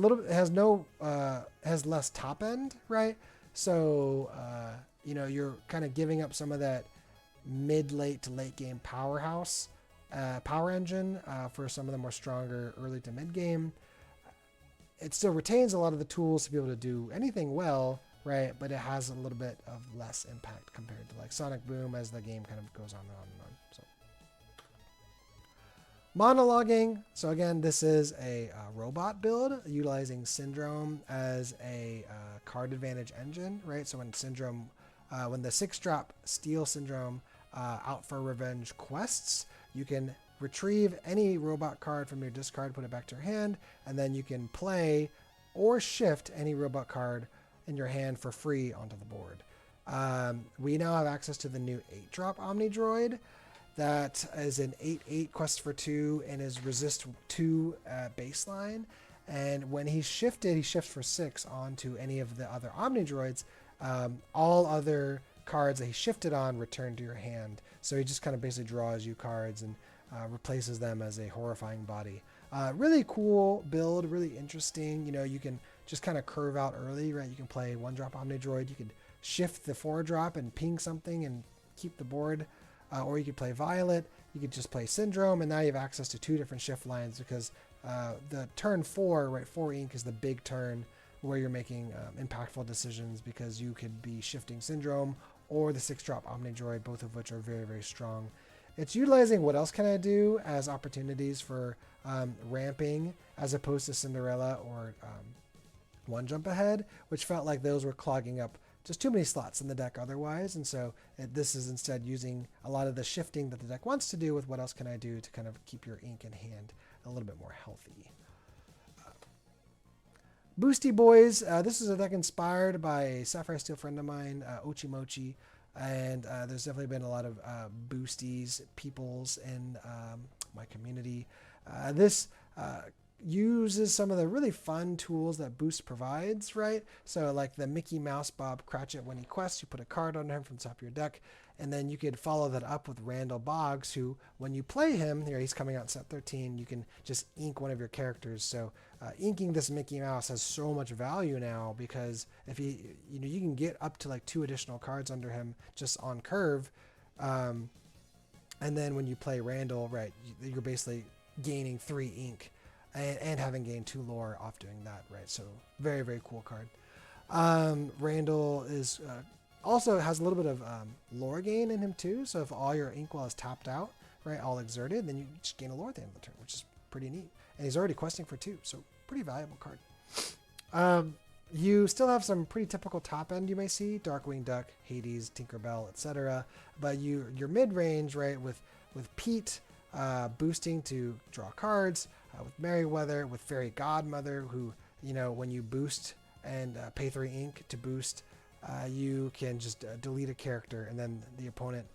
less top end, right? So you're kind of giving up some of that mid-late to late game powerhouse power engine for some of the more stronger early to mid game. It still retains a lot of the tools to be able to do anything well, right? But it has a little bit of less impact compared to like Sonic Boom as the game kind of goes on and on and on. So Monologuing. So again, this is a robot build utilizing Syndrome as a card advantage engine, right? So when Syndrome, when the 6-drop Steel Syndrome out for revenge quests, you can retrieve any robot card from your discard, put it back to your hand, and then you can play or shift any robot card in your hand for free onto the board. We now have access to the new 8-drop Omni Droid. That is an 8/8 quest for 2 and is resist 2 baseline. And when he's shifted, he shifts for 6 onto any of the other Omni Droids. All other cards that he shifted on return to your hand. So he just kind of basically draws you cards and replaces them as a horrifying body. Really cool build, really interesting. You can just kind of curve out early, right? You can play 1-drop Omni Droid. You could shift the 4-drop and ping something and keep the board. Or you could play Violet. You could just play Syndrome, and now you have access to 2 different shift lines because the turn 4, right? 4 ink is the big turn where you're making impactful decisions because you could be shifting Syndrome or the 6-drop Omni Droid, both of which are very, very strong. It's utilizing what else can I do as opportunities for ramping as opposed to Cinderella or 1 jump ahead, which felt like those were clogging up just too many slots in the deck otherwise. And so this is instead using a lot of the shifting that the deck wants to do with what else can I do to kind of keep your ink in hand a little bit more healthy. Boostie Boys. This is a deck inspired by a Sapphire Steel friend of mine, Ochimochi. And there's definitely been a lot of Boosties peoples in my community. This uses some of the really fun tools that Boost provides, right? So like the Mickey Mouse Bob Cratchit, when he quests, you put a card on him from the top of your deck, and then you could follow that up with Randall Boggs, who, when you play him, here he's coming out in set 13, you can just ink one of your characters. So inking this Mickey Mouse has so much value now because if he, you can get up to like 2 additional cards under him just on curve. And then when you play Randall, right, you're basically gaining 3 ink. And having gained 2 lore off doing that, right? So very, very cool card. Randall is also has a little bit of lore gain in him too. So if all your inkwell is tapped out, right, all exerted, then you just gain a lore at the end of the turn, which is pretty neat. And he's already questing for 2, so pretty valuable card. You still have some pretty typical top end you may see: Darkwing Duck, Hades, Tinkerbell, etc. But your mid range, right, with Pete boosting to draw cards, with Merryweather, with Fairy Godmother, who, you know, when you boost and pay 3 ink to boost, you can just delete a character, and then the opponent,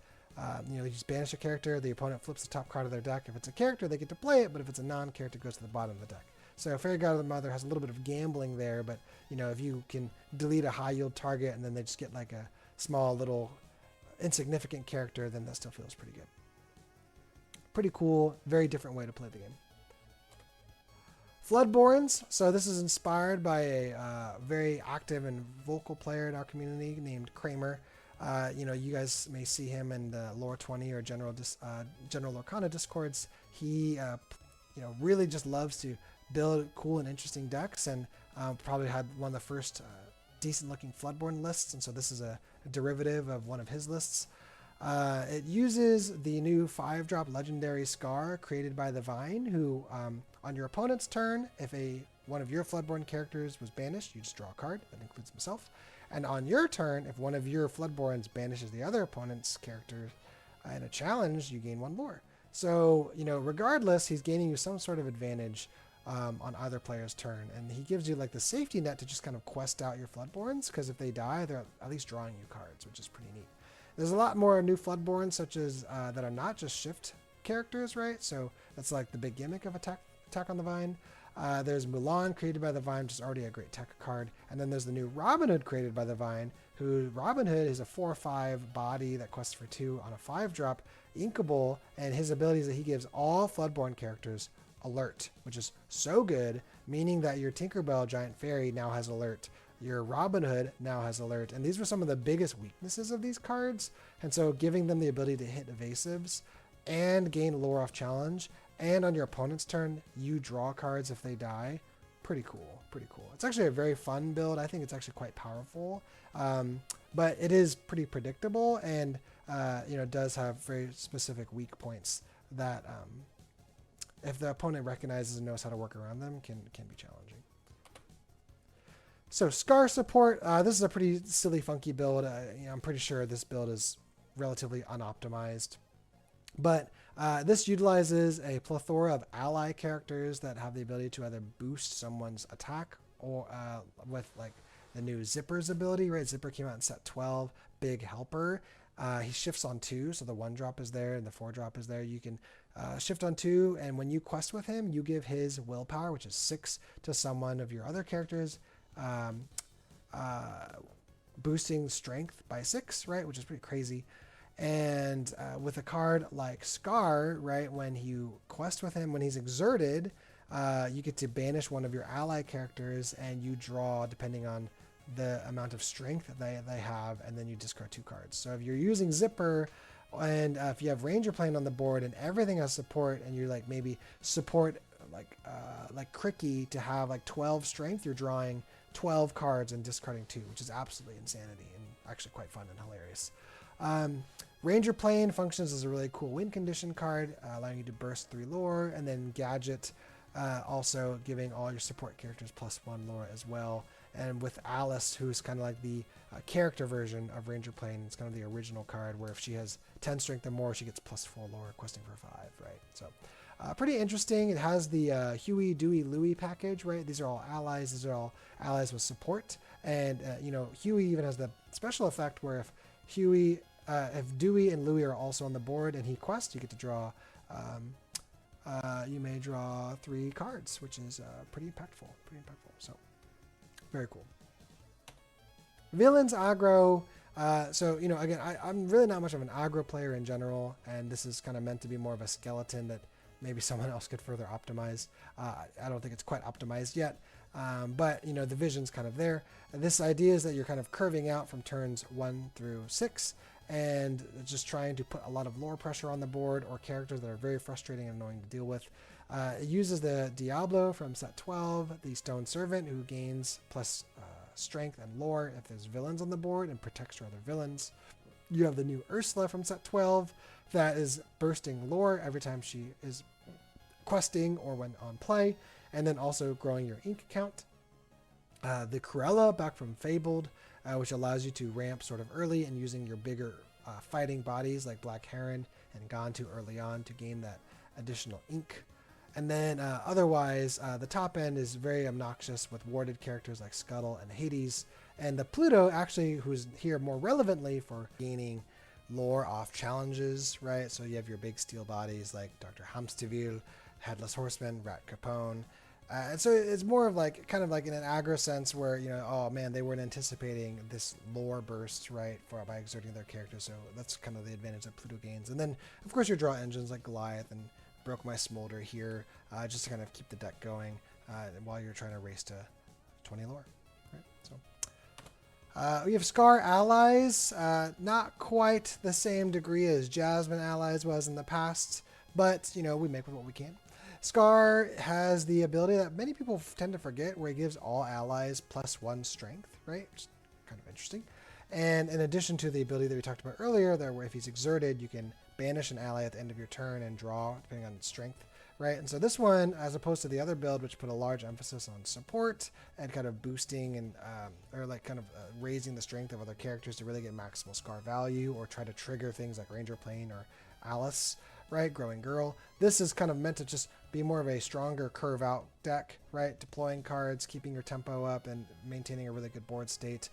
you just banish a character, the opponent flips the top card of their deck. If it's a character, they get to play it, but if it's a non-character, it goes to the bottom of the deck. So Fairy Godmother has a little bit of gambling there, but, you know, if you can delete a high-yield target and then they just get like a small little insignificant character, then that still feels pretty good. Pretty cool, very different way to play the game. Floodborns. So this is inspired by a very active and vocal player in our community named Kramer. You guys may see him in the Lore 20 or General Lorcana Discords. He, really just loves to build cool and interesting decks, and probably had one of the first decent-looking Floodborn lists, and so this is a derivative of one of his lists. It uses the new 5-drop Legendary Scar created by the Vine, who, on your opponent's turn, if one of your Floodborn characters was banished, you just draw a card. That includes himself. And on your turn, if one of your Floodborns banishes the other opponent's character in a challenge, you gain 1 lore. So, regardless, he's gaining you some sort of advantage on either player's turn. And he gives you like the safety net to just kind of quest out your Floodborns, because if they die, they're at least drawing you cards, which is pretty neat. There's a lot more new Floodborns, such as that are not just shift characters, right? So that's like the big gimmick of Attack on the Vine. There's Mulan, created by the Vine, which is already a great tech card. And then there's the new Robin Hood, created by the Vine, who Robin Hood is a 4/5 body that quests for 2 on a 5-drop, inkable, and his ability is that he gives all Floodborn characters alert, which is so good, meaning that your Tinkerbell Giant Fairy now has alert. Your Robin Hood now has alert, and these were some of the biggest weaknesses of these cards, and so giving them the ability to hit evasives and gain lore off challenge, and on your opponent's turn you draw cards if they die, pretty cool. It's actually a very fun build. I think it's actually quite powerful, but it is pretty predictable, and does have very specific weak points that if the opponent recognizes and knows how to work around them, can be challenging. So Scar support, this is a pretty silly, funky build. I'm pretty sure this build is relatively unoptimized. But this utilizes a plethora of ally characters that have the ability to either boost someone's attack or with like the new Zipper's ability, right? Zipper came out in set 12, big helper. He shifts on 2, so the 1-drop is there and the 4-drop is there. You can shift on 2, and when you quest with him, you give his willpower, which is 6, to someone of your other characters, boosting strength by 6, right? Which is pretty crazy. And with a card like Scar, right, when you quest with him, when he's exerted, you get to banish one of your ally characters, and you draw depending on the amount of strength that they have, and then you discard 2 cards. So if you're using Zipper, and if you have Ranger playing on the board and everything has support, and you like maybe support like Cricky to have like 12 strength, you're drawing 12 cards and discarding 2, which is absolutely insanity and actually quite fun and hilarious. Ranger Plane functions as a really cool win condition card, allowing you to burst 3 lore, and then Gadget, also giving all your support characters +1 lore as well. And with Alice, who's kind of like the character version of Ranger Plane, it's kind of the original card where if she has 10 strength or more, she gets +4 lore, questing for 5, right? So pretty interesting. It has the Huey, Dewey, Louie package, right? These are all allies. These are all allies with support. And, Huey even has the special effect where if Dewey and Louie are also on the board and he quests, you get to draw, you may draw 3 cards, which is pretty impactful. So, very cool. Villains, aggro. Again, I'm really not much of an aggro player in general, and this is kind of meant to be more of a skeleton that maybe someone else could further optimize. I don't think it's quite optimized yet, but the vision's kind of there. This idea is that you're kind of curving out from turns 1 through 6, and just trying to put a lot of lore pressure on the board, or characters that are very frustrating and annoying to deal with. It uses the Diablo from set 12, the Stone Servant, who gains plus strength and lore if there's villains on the board, and protects your other villains. You have the new Ursula from set 12 that is bursting lore every time she is questing or when on play, and then also growing your ink count. The Cruella back from Fabled, which allows you to ramp sort of early and using your bigger fighting bodies like Black Heron and Gantu early on to gain that additional ink. And then otherwise, the top end is very obnoxious with warded characters like Scuttle and Hades. And the Pluto, actually, who's here more relevantly for gaining lore off challenges, right? So you have your big steel bodies like Dr. Hamsterville, Headless Horseman, Rat Capone. And so it's more of like, kind of like in an aggro sense where, you know, oh man, they weren't anticipating this lore burst, right, by exerting their characters. So that's kind of the advantage that Pluto gains. And then, of course, your draw engines like Goliath and Broke My Smolder here, just to kind of keep the deck going while you're trying to race to 20 lore, right? So we have Scar allies, not quite the same degree as Jasmine allies was in the past, but, you know, we make with what we can. Scar has the ability that many people tend to forget, where he gives all allies +1 strength, right? Which is kind of interesting. And in addition to the ability that we talked about earlier, that where if he's exerted, you can banish an ally at the end of your turn and draw, depending on its strength, right? And so this one, as opposed to the other build, which put a large emphasis on support and kind of boosting and, or like kind of raising the strength of other characters to really get maximal Scar value, or try to trigger things like Ranger Plane or Alice, right? Growing Girl. This is kind of meant to just be more of a stronger curve out deck, right? Deploying cards, keeping your tempo up, and maintaining a really good board state,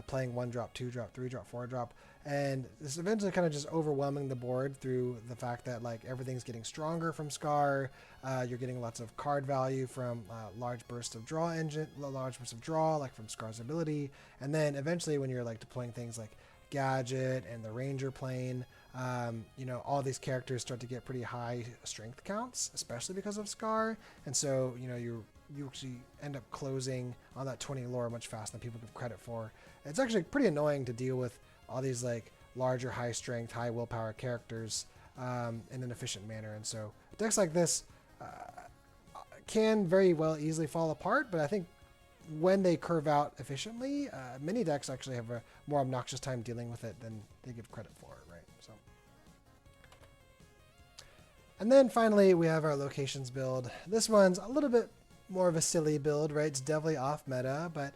playing 1-drop, 2-drop, 3-drop, 4-drop, and this eventually kind of just overwhelming the board through the fact that like everything's getting stronger from Scar. You're getting lots of card value from large bursts of draw, like from Scar's ability, and then eventually when you're like deploying things like Gadget and the Ranger Plane, you know, all these characters start to get pretty high strength counts, especially because of Scar. And so, you know, you actually end up closing on that 20 lore much faster than people give credit for. It's actually pretty annoying to deal with all these like larger, high strength, high willpower characters in an efficient manner. And so decks like this can very well easily fall apart, but I think when they curve out efficiently, many decks actually have a more obnoxious time dealing with it than they give credit for, right? So, and then finally we have our locations build. This one's a little bit more of a silly build, right? It's definitely off meta, but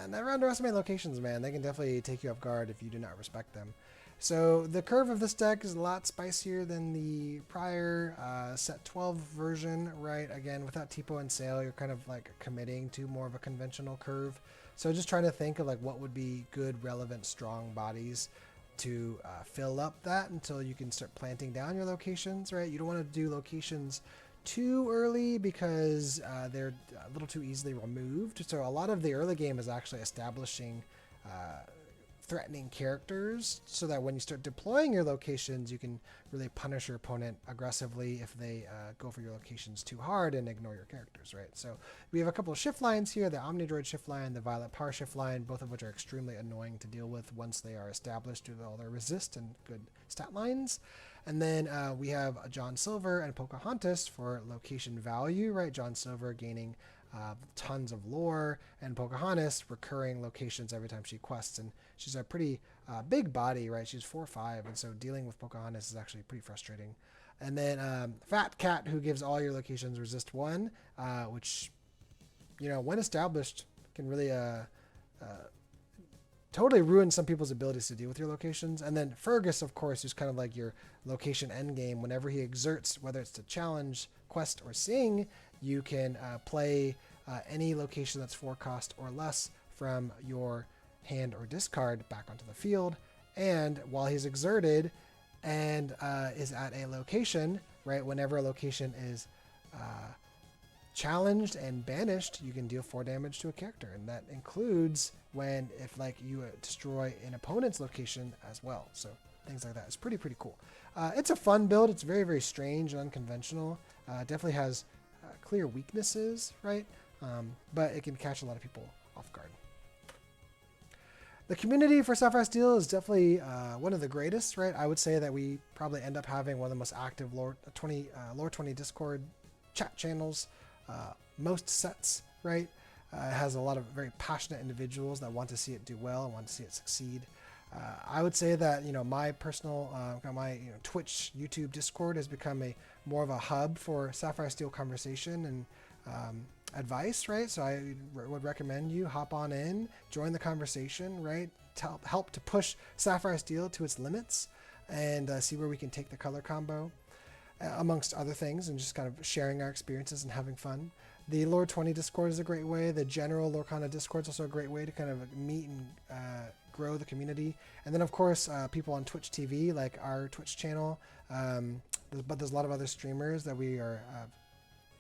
never underestimate locations, man. They can definitely take you off guard if you do not respect them. So the curve of this deck is a lot spicier than the prior set 12 version, right? Again, without Tipo and Sail, you're kind of like committing to more of a conventional curve. So just trying to think of like what would be good, relevant, strong bodies to fill up that until you can start planting down your locations, right? You don't want to do locations too early because they're a little too easily removed. So a lot of the early game is actually establishing threatening characters so that when you start deploying your locations, you can really punish your opponent aggressively if they go for your locations too hard and ignore your characters, right? So we have a couple of shift lines here, the Omnidroid shift line, the Violet Power shift line, both of which are extremely annoying to deal with once they are established due to all their resist and good stat lines. And then we have John Silver and Pocahontas for location value, right? John Silver gaining tons of lore, and Pocahontas recurring locations every time she quests, and she's a pretty big body, right? She's 4'5", and so dealing with Pocahontas is actually pretty frustrating. And then Fat Cat, who gives all your locations resist 1, which, you know, when established can really totally ruin some people's abilities to deal with your locations. And then Fergus, of course, who's kind of like your location endgame. Whenever he exerts, whether it's to challenge, quest, or sing, you can play any location that's 4 cost or less from your hand or discard back onto the field. And while he's exerted and is at a location, right, whenever a location is challenged and banished, you can deal 4 damage to a character, and that includes when if like you destroy an opponent's location as well. So things like that. It's pretty cool. It's a fun build. It's very, very strange and unconventional. Definitely has clear weaknesses, right? But it can catch a lot of people off guard. The community for Sapphire Steel is definitely one of the greatest, right? I would say that we probably end up having one of the most active Lore 20 Discord chat channels, most sets, right? It has a lot of very passionate individuals that want to see it do well and want to see it succeed. I would say that, you know, my personal, Twitch, YouTube, Discord has become more of a hub for Sapphire Steel conversation, and advice, right? So I would recommend you hop on in, join the conversation, right? To help to push Sapphire Steel to its limits and see where we can take the color combo, amongst other things, and just kind of sharing our experiences and having fun. The Lore 20 Discord is a great way. The general Lorcana Discord is also a great way to kind of meet and grow the community. And then, of course, people on Twitch TV, like our Twitch channel. But there's a lot of other streamers that we are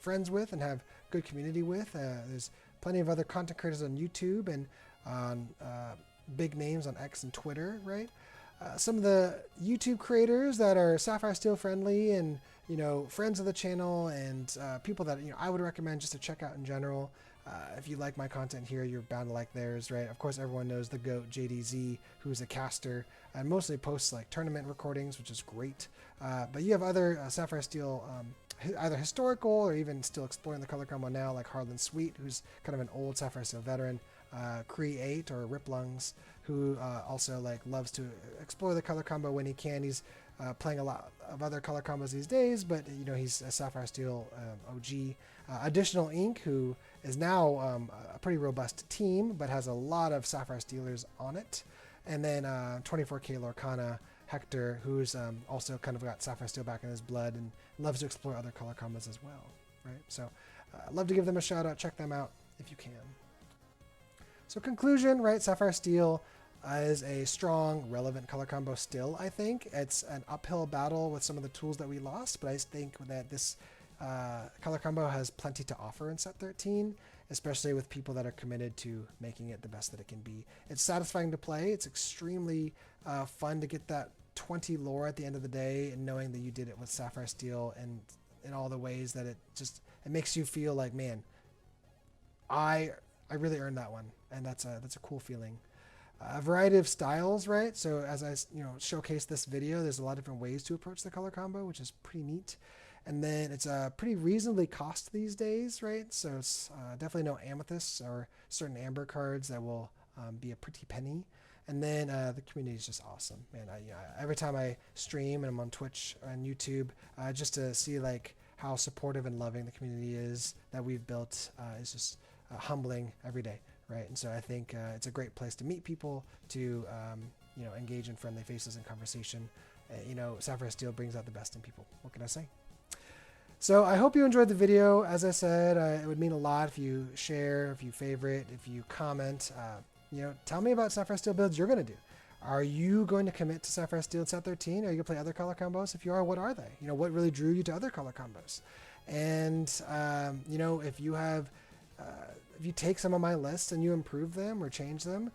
friends with and have good community with. There's plenty of other content creators on YouTube and on big names on X and Twitter, right? Some of the YouTube creators that are Sapphire Steel friendly and, you know, friends of the channel and people that, you know, I would recommend just to check out in general. If you like my content here, you're bound to like theirs, right? Of course, everyone knows the GOAT JDZ, who's a caster and mostly posts like tournament recordings, which is great. But you have other Sapphire Steel, either historical or even still exploring the color combo now, like Harlan Sweet, who's kind of an old Sapphire Steel veteran. Create or Riplungs, who also like loves to explore the color combo when he can. He's playing a lot of other color combos these days, but you know, he's a Sapphire Steel OG. Additional Ink, who is now a pretty robust team, but has a lot of Sapphire Steelers on it. And then 24K Lorcana Hector, who's also kind of got Sapphire Steel back in his blood and loves to explore other color combos as well, right? So I'd love to give them a shout out. Check them out if you can. So conclusion, right? Sapphire Steel is a strong, relevant color combo still, I think. It's an uphill battle with some of the tools that we lost, but I think that this color combo has plenty to offer in set 13, especially with people that are committed to making it the best that it can be. It's satisfying to play. It's extremely fun to get that 20 lore at the end of the day and knowing that you did it with Sapphire Steel and in all the ways that it makes you feel like, man, I really earned that one. And that's a cool feeling. A variety of styles, right? So as I showcase this video, there's a lot of different ways to approach the color combo, which is pretty neat. And then it's pretty reasonably cost these days, right? So it's definitely no amethysts or certain amber cards that will be a pretty penny. And then the community is just awesome, man. Every time I stream and I'm on Twitch and YouTube, just to see like how supportive and loving the community is that we've built is just humbling every day. Right, and so I think it's a great place to meet people, to engage in friendly faces and conversation. Sapphire Steel brings out the best in people. What can I say? So I hope you enjoyed the video. As I said, it would mean a lot if you share, if you favorite, if you comment. Tell me about Sapphire Steel builds you're going to do. Are you going to commit to Sapphire Steel in set 13? Are you going to play other color combos? If you are, what are they? What really drew you to other color combos? And if you have if you take some of my lists and you improve them or change them,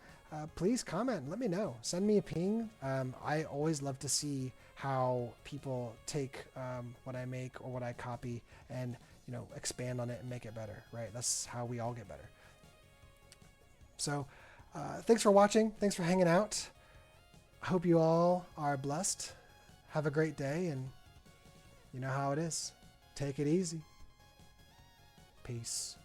please comment and let me know. Send me a ping. I always love to see how people take what I make or what I copy and expand on it and make it better, right? That's how we all get better. So thanks for watching. Thanks for hanging out. I hope you all are blessed. Have a great day, and you know how it is. Take it easy. Peace.